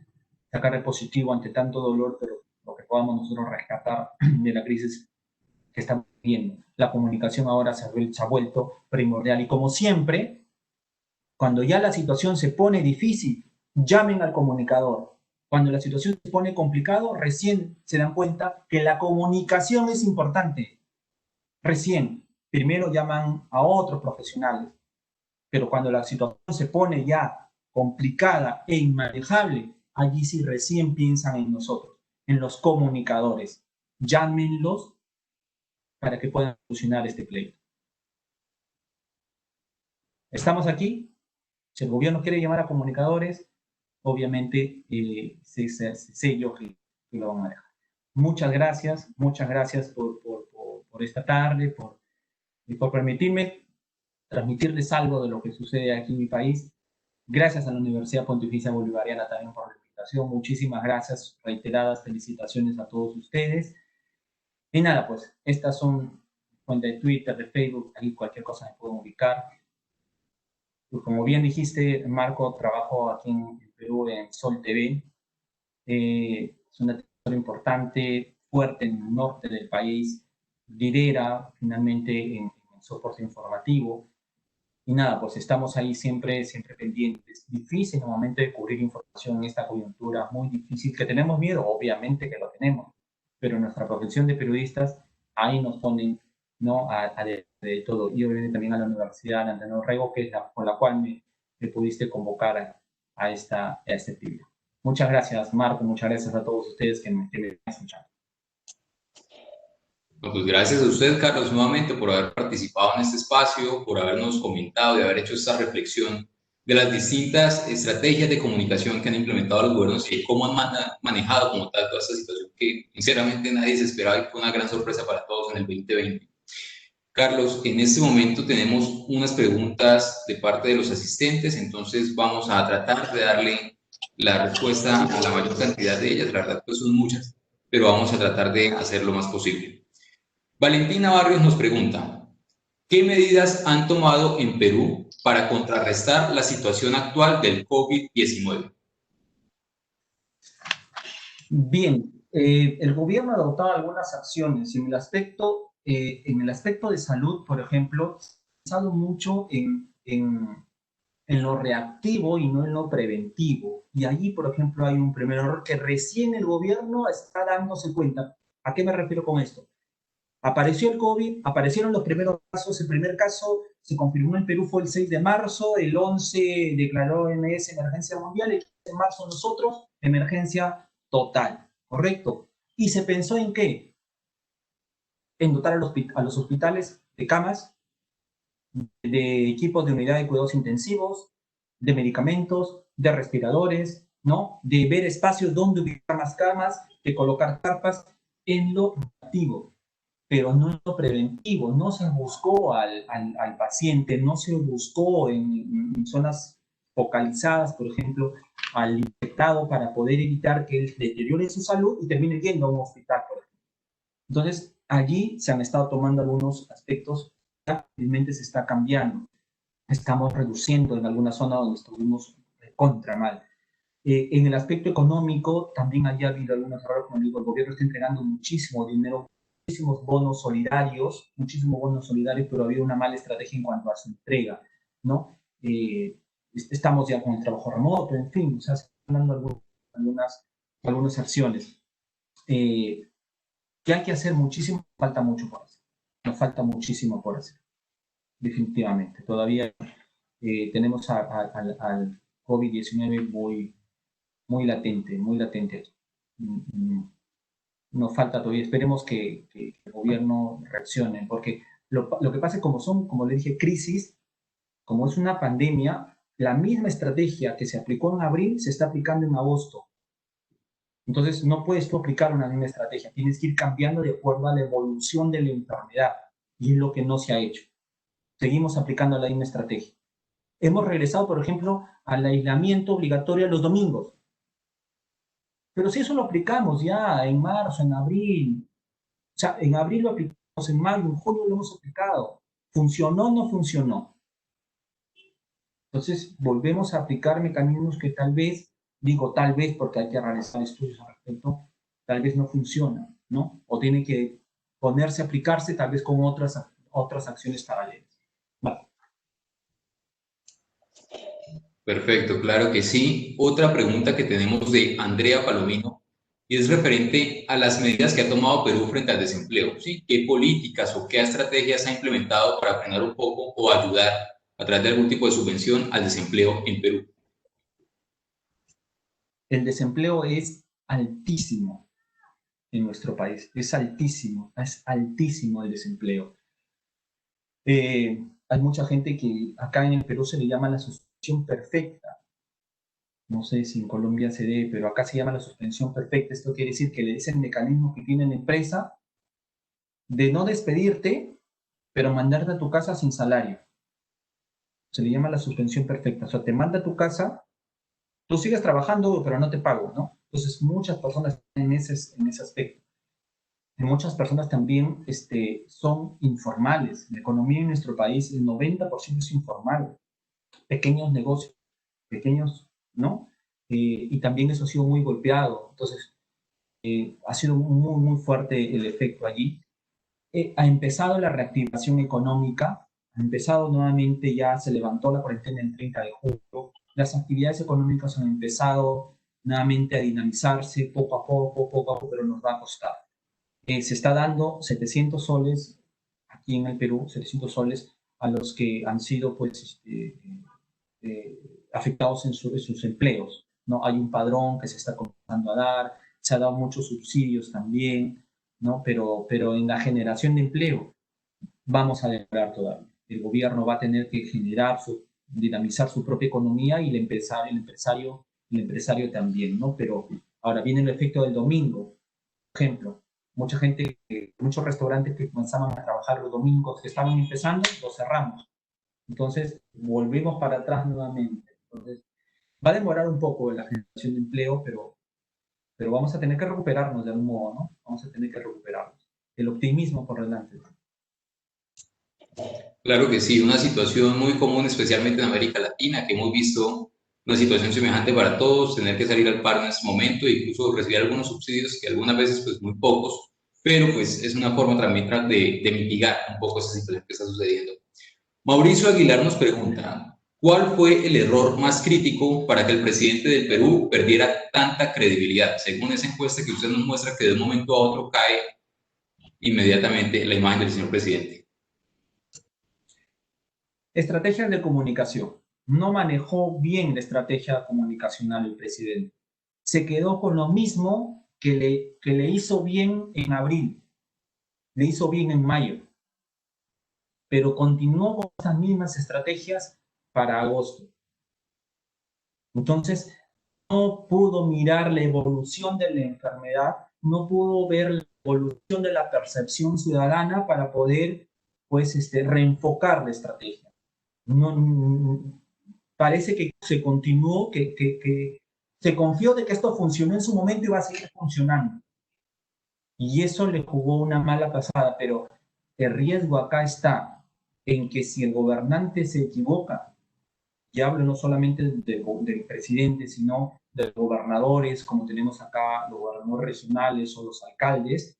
sacar de positivo ante tanto dolor, pero lo que podamos nosotros rescatar de la crisis que estamos viviendo. La comunicación ahora se ha vuelto primordial y como siempre, cuando ya la situación se pone difícil, llamen al comunicador. Cuando la situación se pone complicado, recién se dan cuenta que la comunicación es importante. Recién, primero llaman a otros profesionales, pero cuando la situación se pone ya complicada e inmanejable, allí sí recién piensan en nosotros, en los comunicadores. Llámenlos para que puedan solucionar este pleito. Estamos aquí. Si el gobierno quiere llamar a comunicadores, obviamente sé yo que lo van a dejar. Muchas gracias por esta tarde, por permitirme transmitirles algo de lo que sucede aquí en mi país. Gracias a la Universidad Pontificia Bolivariana también por la invitación. Muchísimas gracias, reiteradas felicitaciones a todos ustedes. Y nada, pues, estas son cuentas de Twitter, de Facebook, ahí cualquier cosa me pueden ubicar. Pues como bien dijiste, Marco, trabajo aquí en Perú en Sol TV. Es una televisora importante, fuerte en el norte del país, lidera finalmente en soporte informativo. Y nada, pues estamos ahí siempre pendientes. Difícil en el momento de cubrir información en esta coyuntura, muy difícil, que tenemos miedo, obviamente que lo tenemos, pero nuestra profesión de periodistas, ahí nos ponen, ¿no? De todo. Y obviamente también a la Universidad de Antonio Rego, que es con la cual me pudiste convocar a esta actividad. Muchas gracias, Marco, muchas gracias a todos ustedes que me están escuchando. Pues gracias a usted, Carlos, nuevamente por haber participado en este espacio, por habernos comentado y haber hecho esta reflexión de las distintas estrategias de comunicación que han implementado los gobiernos y cómo han manejado como tal toda esta situación que sinceramente nadie se esperaba y fue una gran sorpresa para todos en el 2020. Carlos, en este momento tenemos unas preguntas de parte de los asistentes, entonces vamos a tratar de darle la respuesta a la mayor cantidad de ellas. La verdad, pues son muchas, pero vamos a tratar de hacer lo más posible. Valentina Barrios nos pregunta, ¿qué medidas han tomado en Perú para contrarrestar la situación actual del COVID-19? Bien, el gobierno ha adoptado algunas acciones en el aspecto de salud, por ejemplo, se ha pensado mucho en lo reactivo y no en lo preventivo. Y allí, por ejemplo, hay un primer error que recién el gobierno está dándose cuenta. ¿A qué me refiero con esto? Apareció el COVID, aparecieron los primeros casos. El primer caso se confirmó en Perú fue el 6 de marzo, el 11 declaró OMS emergencia mundial, el 15 de marzo nosotros emergencia total, ¿correcto? ¿Y se pensó en qué? En dotar a los hospitales de camas, de equipos de unidad de cuidados intensivos, de medicamentos, de respiradores, ¿no? De ver espacios donde ubicar más camas, de colocar carpas en lo activo, pero no en lo preventivo. No se buscó al paciente, no se buscó en zonas focalizadas, por ejemplo, al infectado para poder evitar que él deteriore su salud y termine yendo a un hospital, por ejemplo. Entonces, allí se han estado tomando algunos aspectos, realmente se está cambiando. Estamos reduciendo en alguna zona donde estuvimos contra mal. En el aspecto económico, también haya habido algunos errores, como digo, el gobierno está entregando muchísimo dinero, muchísimos bonos solidarios, pero ha habido una mala estrategia en cuanto a su entrega, ¿no? Estamos ya con el trabajo remoto, en fin, o sea, se están dando algunas acciones. ¿Qué hay que hacer? Muchísimo, falta mucho por hacer. Nos falta muchísimo por hacer, definitivamente. Todavía tenemos al COVID-19 muy latente. Nos falta todavía. Esperemos que el gobierno reaccione, porque lo que pasa es como le dije, crisis, como es una pandemia, la misma estrategia que se aplicó en abril se está aplicando en agosto. Entonces, no puedes tú aplicar una misma estrategia, tienes que ir cambiando de acuerdo a la evolución de la enfermedad, y es lo que no se ha hecho. Seguimos aplicando la misma estrategia. Hemos regresado, por ejemplo, al aislamiento obligatorio los domingos. Pero si eso lo aplicamos ya en marzo, en abril, o sea, en abril lo aplicamos, en mayo, en junio lo hemos aplicado. ¿Funcionó o no funcionó? Entonces, volvemos a aplicar mecanismos que tal vez, digo tal vez porque hay que realizar estudios al respecto, tal vez no funciona, ¿no? O tiene que ponerse a aplicarse tal vez con otras acciones paralelas. Vale. Perfecto, claro que sí. Otra pregunta que tenemos de Andrea Palomino y es referente a las medidas que ha tomado Perú frente al desempleo, ¿sí? ¿Qué políticas o qué estrategias ha implementado para frenar un poco o ayudar a través de algún tipo de subvención al desempleo en Perú? El desempleo es altísimo en nuestro país, es altísimo el desempleo. Hay mucha gente que acá en el Perú se le llama la suspensión perfecta. No sé si en Colombia se dé, pero acá se llama la suspensión perfecta. Esto quiere decir que es el mecanismo que tiene la empresa de no despedirte, pero mandarte a tu casa sin salario. Se le llama la suspensión perfecta. O sea, te manda a tu casa, tú sigues trabajando, pero no te pago, ¿no? Entonces, muchas personas están en ese aspecto. Y muchas personas también son informales. La economía en nuestro país, el 90% es informal. Pequeños negocios, pequeños, ¿no? Y también eso ha sido muy golpeado. Entonces, ha sido muy, muy fuerte el efecto allí. Ha empezado la reactivación económica, ha empezado nuevamente, ya se levantó la cuarentena el 30 de julio, las actividades económicas han empezado nuevamente a dinamizarse poco a poco, pero nos va a costar. Se está dando 700 soles aquí en el Perú, 700 soles a los que han sido pues, afectados en sus empleos, ¿no? Hay un padrón que se está comenzando a dar, se ha dado muchos subsidios también, ¿no? Pero en la generación de empleo vamos a demorar todavía. El gobierno va a tener que dinamizar su propia economía y el empresario también, ¿no? Pero ahora viene el efecto del domingo. Por ejemplo, muchos restaurantes que comenzaban a trabajar los domingos que estaban empezando, los cerramos. Entonces, volvemos para atrás nuevamente. Entonces, va a demorar un poco la generación de empleo, pero vamos a tener que recuperarnos de algún modo, ¿no? Vamos a tener que recuperarnos. El optimismo por delante. Claro que sí, una situación muy común, especialmente en América Latina, que hemos visto una situación semejante para todos, tener que salir al paro en este momento e incluso recibir algunos subsidios, que algunas veces pues muy pocos, pero pues es una forma también de mitigar un poco esa situación que está sucediendo. Mauricio Aguilar nos pregunta, ¿cuál fue el error más crítico para que el presidente del Perú perdiera tanta credibilidad? Según esa encuesta que usted nos muestra que de un momento a otro cae inmediatamente la imagen del señor presidente. Estrategias de comunicación. No manejó bien la estrategia comunicacional el presidente. Se quedó con lo mismo que le hizo bien en abril, le hizo bien en mayo, pero continuó con esas mismas estrategias para agosto. Entonces, no pudo mirar la evolución de la enfermedad, no pudo ver la evolución de la percepción ciudadana para poder, pues, reenfocar la estrategia. No, parece que se continuó, que se confió de que esto funcionó en su momento y va a seguir funcionando. Y eso le jugó una mala pasada, pero el riesgo acá está en que si el gobernante se equivoca, y hablo no solamente del presidente, sino de los gobernadores, como tenemos acá, los gobernadores regionales o los alcaldes,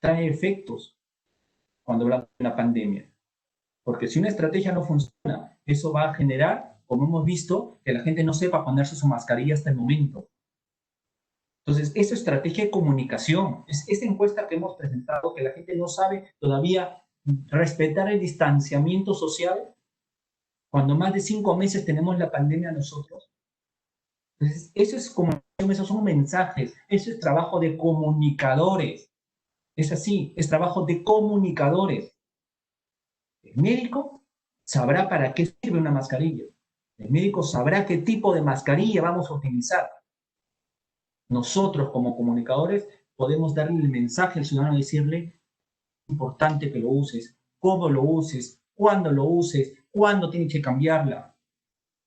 trae efectos cuando hablamos de una pandemia. Porque si una estrategia no funciona, eso va a generar, como hemos visto, que la gente no sepa ponerse su mascarilla hasta el momento. Entonces, esa estrategia de comunicación, esa encuesta que hemos presentado, que la gente no sabe todavía respetar el distanciamiento social, cuando más de 5 meses tenemos la pandemia nosotros. Entonces, eso es comunicación, esos son mensajes, eso es trabajo de comunicadores. Es así, es trabajo de comunicadores. El médico sabrá para qué sirve una mascarilla. El médico sabrá qué tipo de mascarilla vamos a utilizar. Nosotros como comunicadores podemos darle el mensaje al ciudadano y decirle, es importante que lo uses, cómo lo uses, cuándo tienes que cambiarla.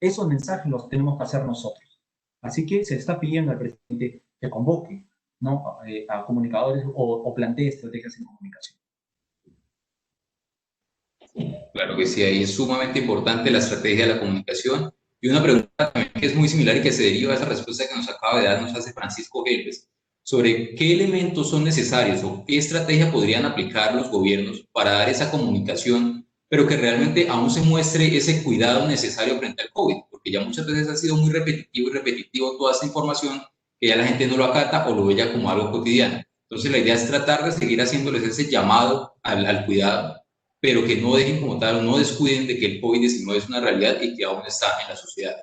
Esos mensajes los tenemos que hacer nosotros. Así que se está pidiendo al presidente que convoque, ¿no? A comunicadores o plantee estrategias en comunicación. Claro que sí, ahí es sumamente importante la estrategia de la comunicación. Y una pregunta también que es muy similar y que se deriva de esa respuesta que nos acaba de dar, nos hace Francisco Gelbes, sobre qué elementos son necesarios o qué estrategia podrían aplicar los gobiernos para dar esa comunicación, pero que realmente aún se muestre ese cuidado necesario frente al COVID, porque ya muchas veces ha sido muy repetitivo y repetitivo toda esta información que ya la gente no lo acata o lo ve ya como algo cotidiano. Entonces la idea es tratar de seguir haciéndoles ese llamado al cuidado, pero que no dejen como tal, no descuiden de que el COVID-19 es una realidad y que aún está en la sociedad.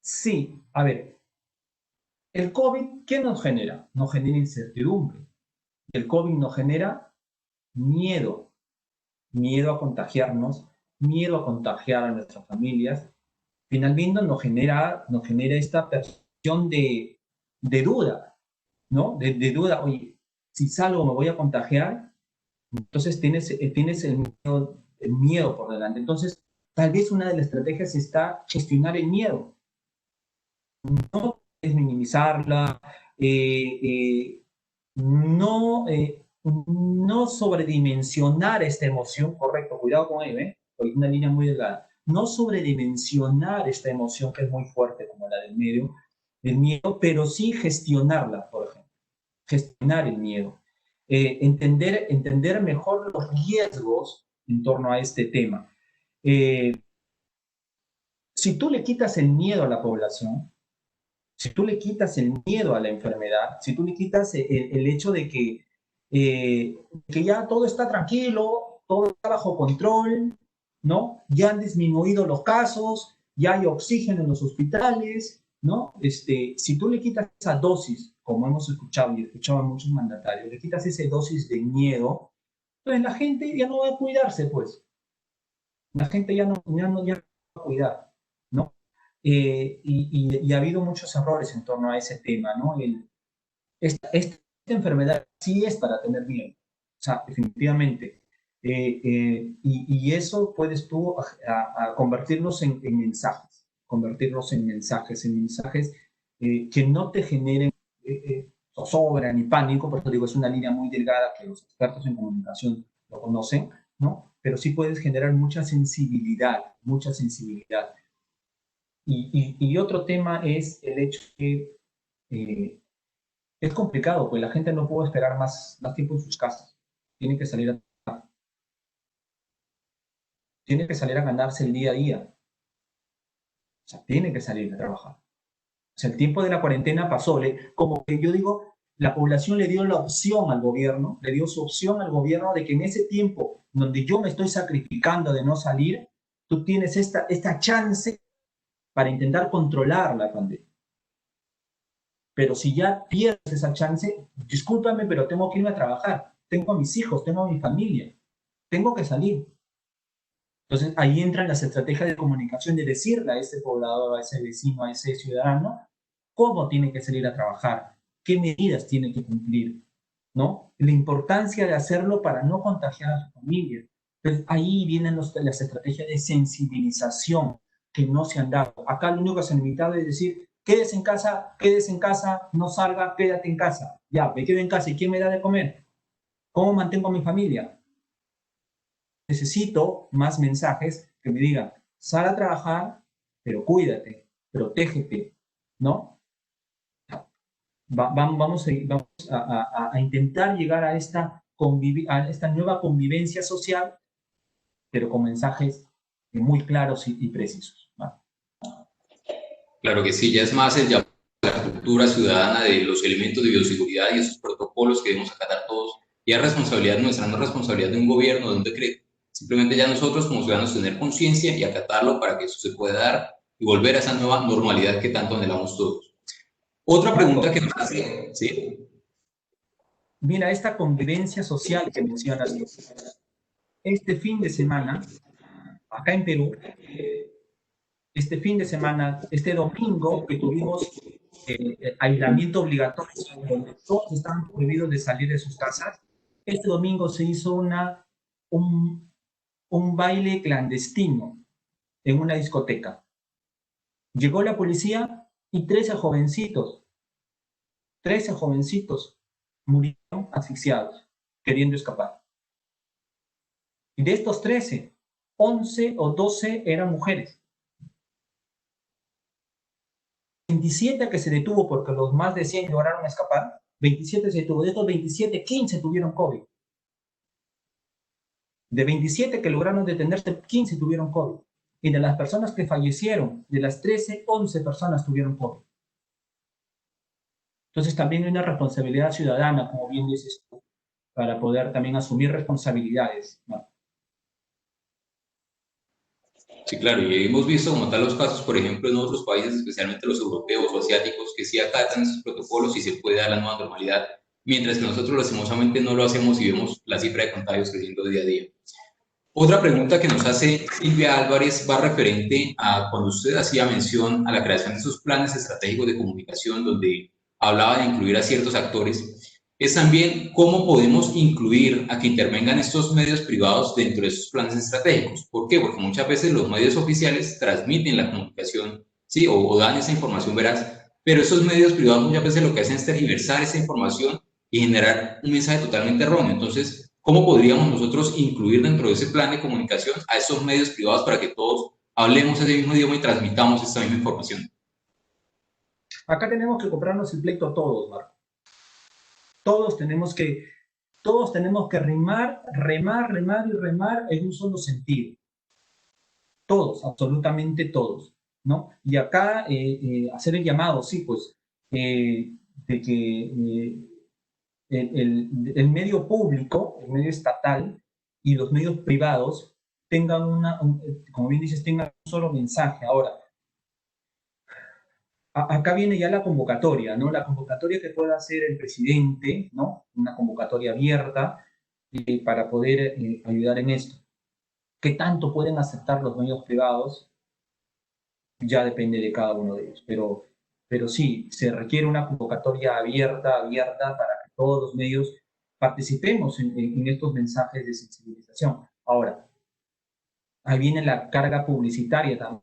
Sí, a ver, el COVID, ¿qué nos genera? Nos genera incertidumbre. El COVID nos genera miedo, miedo a contagiarnos, miedo a contagiar a nuestras familias. Finalmente nos genera esta percepción de duda, ¿no? De duda, oye, si salgo me voy a contagiar, entonces tienes el miedo por delante. Entonces, tal vez una de las estrategias está gestionar el miedo, no es minimizarla, no sobredimensionar esta emoción, correcto, cuidado con ello, porque es una línea muy delgada, no sobredimensionar esta emoción que es muy fuerte como la del miedo, pero sí gestionarla, por ejemplo, gestionar el miedo, entender mejor los riesgos en torno a este tema. Si tú le quitas el miedo a la población, si tú le quitas el miedo a la enfermedad, si tú le quitas el hecho de que ya todo está tranquilo, todo está bajo control, ¿no? Ya han disminuido los casos, ya hay oxígeno en los hospitales, ¿no? Si tú le quitas esa dosis, como hemos escuchado y escuchado a muchos mandatarios, le quitas esa dosis de miedo, entonces la gente ya no va a cuidarse, pues. La gente ya no va a cuidar, ¿no? Y ha habido muchos errores en torno a ese tema, ¿no? Esta enfermedad sí es para tener miedo, o sea, definitivamente. Y eso puedes tú a convertirlos en mensajes, que no te generen zozobra ni pánico, por eso digo, es una línea muy delgada que los expertos en comunicación lo conocen, ¿no? Pero sí puedes generar mucha sensibilidad, mucha sensibilidad. Y otro tema es el hecho que es complicado, pues la gente no puede esperar más tiempo en sus casas. Tiene que salir a trabajar. Tiene que salir a ganarse el día a día. O sea, tiene que salir a trabajar. O sea, el tiempo de la cuarentena pasó. Como que yo digo, la población le dio la opción al gobierno, le dio su opción al gobierno de que en ese tiempo donde yo me estoy sacrificando de no salir, tú tienes esta chance para intentar controlar la pandemia. Pero si ya pierdes esa chance, discúlpame, pero tengo que irme a trabajar. Tengo a mis hijos, tengo a mi familia. Tengo que salir. Entonces ahí entran las estrategias de comunicación de decirle a ese poblador, a ese vecino, a ese ciudadano, cómo tiene que salir a trabajar, qué medidas tiene que cumplir, ¿no? La importancia de hacerlo para no contagiar a su familia. Entonces ahí vienen las estrategias de sensibilización que no se han dado. Acá lo único que se han limitado es decir, quédese en casa, no salga, quédate en casa. Ya, me quedo en casa, ¿y quién me da de comer? ¿Cómo mantengo a mi familia? Necesito más mensajes que me digan, sal a trabajar, pero cuídate, protégete, ¿no? Vamos a intentar llegar a esta nueva convivencia social, pero con mensajes muy claros y precisos, ¿no? Claro que sí, ya es más el llamado a la cultura ciudadana de los elementos de bioseguridad y esos protocolos que debemos acatar todos. Y es responsabilidad nuestra, no es responsabilidad de un gobierno, de un decreto. Simplemente ya nosotros como ciudadanos tener conciencia y acatarlo para que eso se pueda dar y volver a esa nueva normalidad que tanto anhelamos todos. Otra pregunta que nos hace, ¿sí? Mira, esta convivencia social que mencionas, este fin de semana, acá en Perú, este fin de semana, este domingo que tuvimos aislamiento obligatorio, donde todos estaban prohibidos de salir de sus casas, este domingo se hizo un baile clandestino en una discoteca. Llegó la policía y 13 jovencitos murieron asfixiados, queriendo escapar. Y de estos 13, 11 o 12 eran mujeres. 27 que se detuvo porque los más de 100 lograron escapar, 27 se detuvo. De estos 27, 15 tuvieron COVID. De 27 que lograron detenerse, 15 tuvieron COVID. Y de las personas que fallecieron, de las 13, 11 personas tuvieron COVID. Entonces también hay una responsabilidad ciudadana, como bien dices tú, para poder también asumir responsabilidades, ¿no? Sí, claro, y hemos visto como tal los casos, por ejemplo, en otros países, especialmente los europeos o asiáticos, que sí acatan esos protocolos y se puede dar la nueva normalidad, mientras que nosotros lastimosamente no lo hacemos y vemos la cifra de contagios creciendo día a día. Otra pregunta que nos hace Silvia Álvarez va referente a cuando usted hacía mención a la creación de esos planes estratégicos de comunicación donde hablaba de incluir a ciertos actores, es también cómo podemos incluir a que intervengan estos medios privados dentro de esos planes estratégicos. ¿Por qué? Porque muchas veces los medios oficiales transmiten la comunicación, ¿sí? O dan esa información veraz, pero esos medios privados muchas veces lo que hacen es tergiversar esa información y generar un mensaje totalmente erróneo. Entonces, ¿cómo podríamos nosotros incluir dentro de ese plan de comunicación a esos medios privados para que todos hablemos ese mismo idioma y transmitamos esta misma información? Acá tenemos que comprarnos el pleito todos, Marco. Todos tenemos que remar en un solo sentido. Todos, absolutamente todos, ¿no? Y acá hacer el llamado, sí, pues, de que el medio público, el medio estatal y los medios privados tengan como bien dices, tengan un solo mensaje. Ahora, acá viene ya la convocatoria, ¿no? La convocatoria que pueda hacer el presidente, ¿no? Una convocatoria abierta para poder ayudar en esto. ¿Qué tanto pueden aceptar los medios privados? Ya depende de cada uno de ellos, pero sí, se requiere una convocatoria abierta para que todos los medios participemos en estos mensajes de sensibilización. Ahora, ahí viene la carga publicitaria también.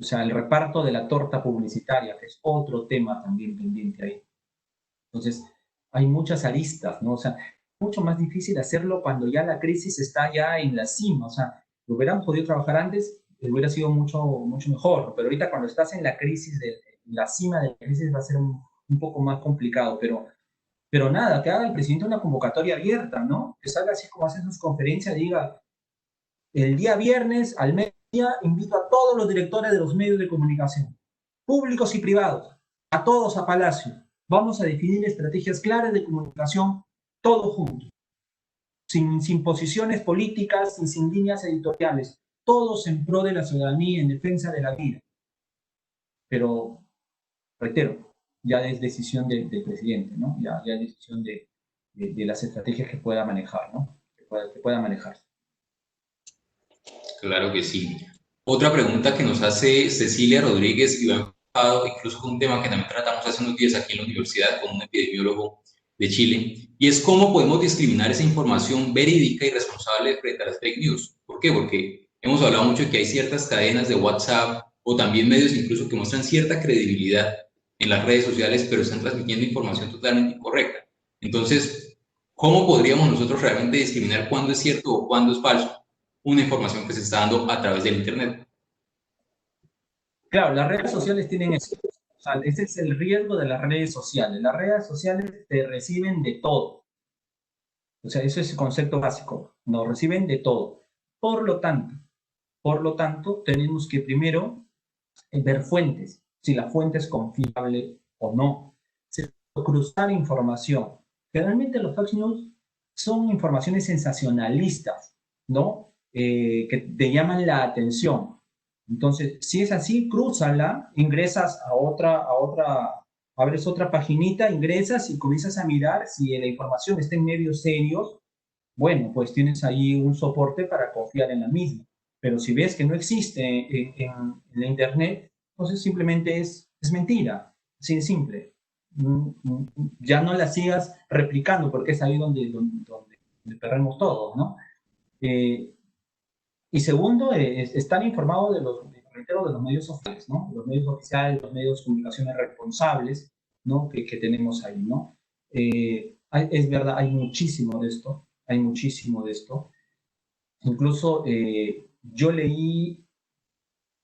O sea, el reparto de la torta publicitaria, que es otro tema también pendiente ahí. Entonces, hay muchas aristas, ¿no? O sea, mucho más difícil hacerlo cuando ya la crisis está ya en la cima. O sea, lo hubieran podido trabajar antes, hubiera sido mucho mejor. Pero ahorita cuando estás en la crisis, en la cima de la crisis, va a ser un poco más complicado. Pero nada, que haga el presidente una convocatoria abierta, ¿no? Que salga así como hace sus conferencias, diga, el día viernes al mediodía invito a todos los directores de los medios de comunicación, públicos y privados, a todos a Palacio. Vamos a definir estrategias claras de comunicación, todos juntos, sin posiciones políticas y sin líneas editoriales, todos en pro de la ciudadanía, en defensa de la vida. Pero, reitero, ya es decisión del presidente, ¿no? Ya es decisión de las estrategias que pueda manejar, ¿no? Que pueda manejarse. Claro que sí. Otra pregunta que nos hace Cecilia Rodríguez, y va enfocado incluso con un tema que también tratamos hace unos días aquí en la universidad con un epidemiólogo de Chile, y es cómo podemos discriminar esa información verídica y responsable frente a las fake news. ¿Por qué? Porque hemos hablado mucho de que hay ciertas cadenas de WhatsApp o también medios incluso que muestran cierta credibilidad en las redes sociales, pero están transmitiendo información totalmente incorrecta. Entonces, ¿cómo podríamos nosotros realmente discriminar cuándo es cierto o cuándo es falso una información que se está dando a través del Internet? Claro, las redes sociales tienen eso. O sea, ese es el riesgo de las redes sociales. Las redes sociales te reciben de todo. O sea, eso es el concepto básico. Nos reciben de todo. Por lo tanto, tenemos que primero ver fuentes, si la fuente es confiable o no. Cruzar información. Generalmente los fake news son informaciones sensacionalistas, ¿no? Que te llaman la atención. Entonces, si es así, crúzala, ingresas abres otra paginita, ingresas y comienzas a mirar si la información está en medios serios. Bueno, pues tienes ahí un soporte para confiar en la misma. Pero si ves que no existe en la Internet, entonces simplemente es mentira, así de simple. Ya no la sigas replicando porque es ahí donde perdemos todos, ¿no? Y segundo, estar informado de los medios oficiales, ¿no? Los medios oficiales, los medios de comunicaciones responsables, ¿no? Que tenemos ahí, ¿no? Es verdad, hay muchísimo de esto. hay muchísimo de esto. Incluso yo leí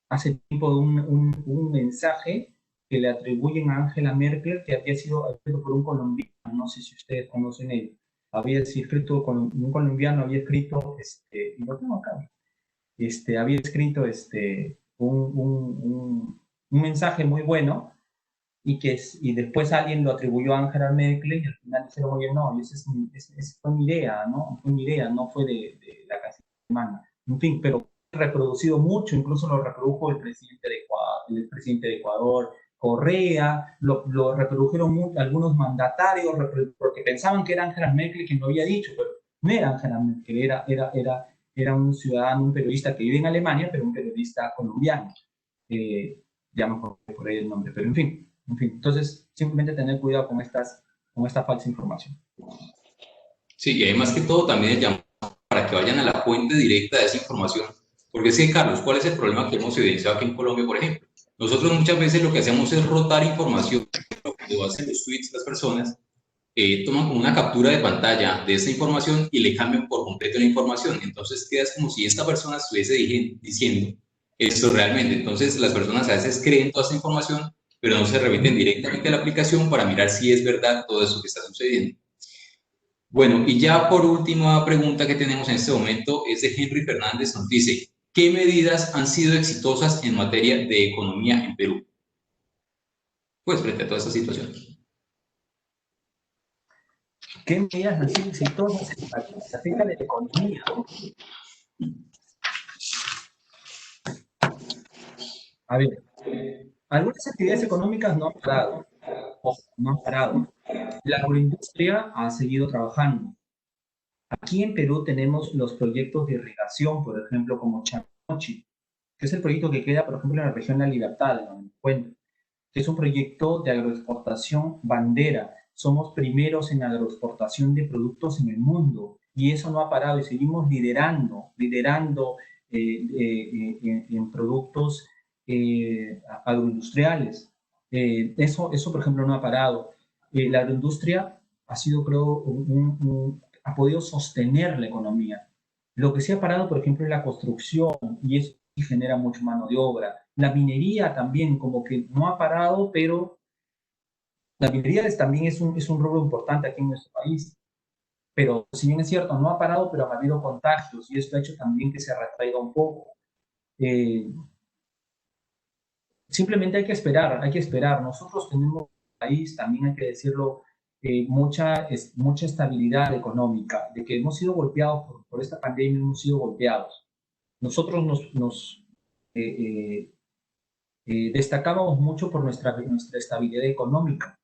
hace tiempo un mensaje que le atribuyen a Angela Merkel, que había sido escrito por un colombiano, no sé si ustedes conocen él, un colombiano había escrito, y lo tengo acá, había escrito un mensaje muy bueno, y después alguien lo atribuyó a Angela Merkel, y al final dijeron, oye, no, esa fue mi idea, ¿no? Fue mi idea, no fue de la canciller alemana. En fin, pero reproducido mucho, incluso lo reprodujo el presidente de Ecuador, Correa, lo reprodujeron algunos mandatarios, porque pensaban que era Angela Merkel quien lo había dicho, pero no era Angela Merkel, era un ciudadano, un periodista que vive en Alemania, pero un periodista colombiano. Ya me acuerdo por ahí el nombre, pero en fin, entonces simplemente tener cuidado con esta falsa información. Sí, y hay más que todo también el llamado para que vayan a la fuente directa de esa información. Porque es que, Carlos, ¿cuál es el problema que hemos evidenciado aquí en Colombia, por ejemplo? Nosotros muchas veces lo que hacemos es rotar información, cuando hacen los tweets las personas, toman como una captura de pantalla de esa información y le cambian por completo la información. Entonces queda como si esta persona estuviese diciendo esto realmente. Entonces las personas a veces creen toda esa información, pero no se remiten directamente a la aplicación para mirar si es verdad todo eso que está sucediendo. Bueno, y ya por última pregunta que tenemos en este momento es de Henry Fernández, nos dice, ¿qué medidas han sido exitosas en materia de economía en Perú? Pues frente a toda esta situación. ¿Qué medidas han sido exitosas acerca de la economía? A ver, algunas actividades económicas no han parado. Ojo, no han parado. La agroindustria ha seguido trabajando. Aquí en Perú tenemos los proyectos de irrigación, por ejemplo, como Chamochi, que es el proyecto que queda, por ejemplo, en la región de La Libertad, en donde me encuentro, que es un proyecto de agroexportación bandera. Somos primeros en agroexportación de productos en el mundo, y eso no ha parado, y seguimos liderando en productos agroindustriales. Eso, por ejemplo, no ha parado. La agroindustria ha sido, creo, ha podido sostener la economía. Lo que sí ha parado, por ejemplo, es la construcción, y eso genera mucha mano de obra. La minería también, como que no ha parado, pero la minería también es un rubro importante aquí en nuestro país. Pero si bien es cierto, no ha parado, pero ha habido contagios, y esto ha hecho también que se retraiga un poco. Simplemente hay que esperar. Nosotros tenemos en el país, también hay que decirlo, mucha estabilidad económica, de que hemos sido golpeados por esta pandemia, hemos sido golpeados. Nosotros nos destacábamos mucho por nuestra estabilidad económica.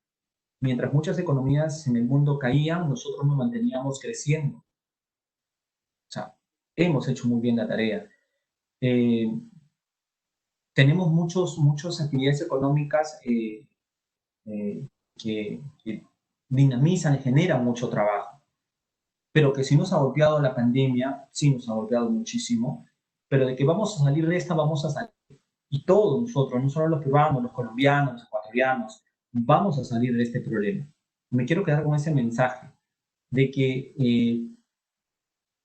Mientras muchas economías en el mundo caían, nosotros nos manteníamos creciendo. O sea, hemos hecho muy bien la tarea. Tenemos muchas actividades económicas que dinamizan y generan mucho trabajo, pero que sí nos ha golpeado la pandemia, sí nos ha golpeado muchísimo, pero de que vamos a salir de esta, vamos a salir. Y todos nosotros, no solo los peruanos, los colombianos, los ecuatorianos, vamos a salir de este problema. Me quiero quedar con ese mensaje de que,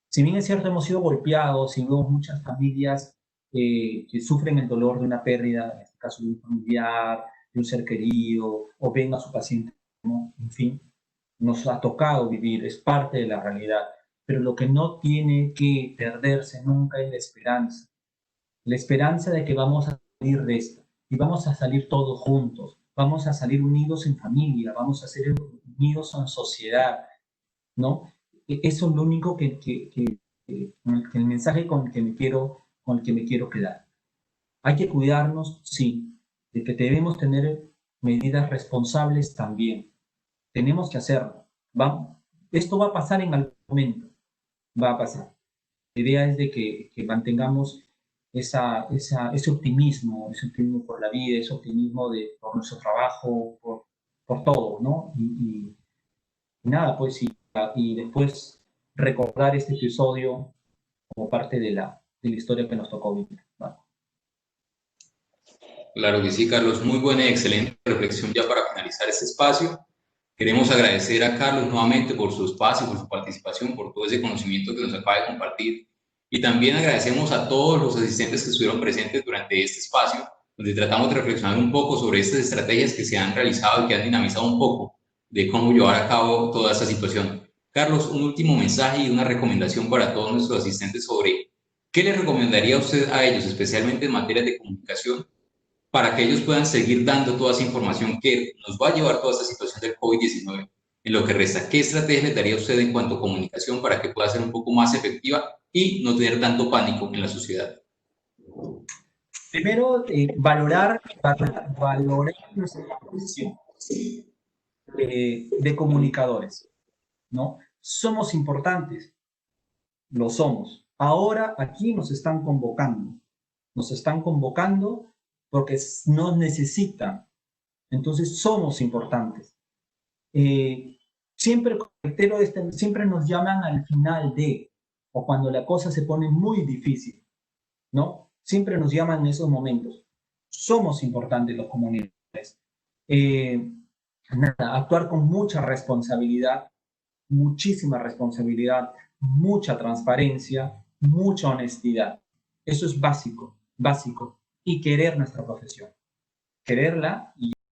si bien es cierto, hemos sido golpeados y vemos muchas familias que sufren el dolor de una pérdida, en este caso de un familiar, de un ser querido, o ven a su paciente, ¿no? En fin, nos ha tocado vivir, es parte de la realidad, pero lo que no tiene que perderse nunca es la esperanza de que vamos a salir de esto, y vamos a salir todos juntos, vamos a salir unidos en familia, vamos a ser unidos en sociedad, ¿no? Eso es lo único el mensaje con el que me quiero quedar. Hay que cuidarnos, sí, de que debemos tener medidas responsables también. Tenemos que hacerlo. Esto va a pasar en algún momento, va a pasar. La idea es de que mantengamos ese optimismo por la vida, ese optimismo por nuestro trabajo, por todo, ¿no? Y nada, pues sí. Y después recordar este episodio como parte de la historia que nos tocó vivir. ¿Vale? Claro que sí, Carlos. Muy buena y excelente reflexión ya para finalizar este espacio. Queremos agradecer a Carlos nuevamente por su espacio, por su participación, por todo ese conocimiento que nos acaba de compartir. Y también agradecemos a todos los asistentes que estuvieron presentes durante este espacio, donde tratamos de reflexionar un poco sobre estas estrategias que se han realizado y que han dinamizado un poco de cómo llevar a cabo toda esta situación. Carlos, un último mensaje y una recomendación para todos nuestros asistentes sobre qué le recomendaría a usted a ellos, especialmente en materia de comunicación, para que ellos puedan seguir dando toda esa información que nos va a llevar toda esta situación del COVID-19 en lo que resta. ¿Qué estrategia les daría a usted en cuanto a comunicación para que pueda ser un poco más efectiva y no tener tanto pánico en la sociedad? Primero, valorar nuestra posición de comunicadores, ¿no? Somos importantes, lo somos. Ahora aquí nos están convocando porque nos necesitan, entonces somos importantes. Siempre nos llaman al final o cuando la cosa se pone muy difícil, ¿no? Siempre nos llaman en esos momentos. Somos importantes los comunicadores. Actuar con mucha responsabilidad, muchísima responsabilidad, mucha transparencia, mucha honestidad. Eso es básico. Y querer nuestra profesión. Quererla y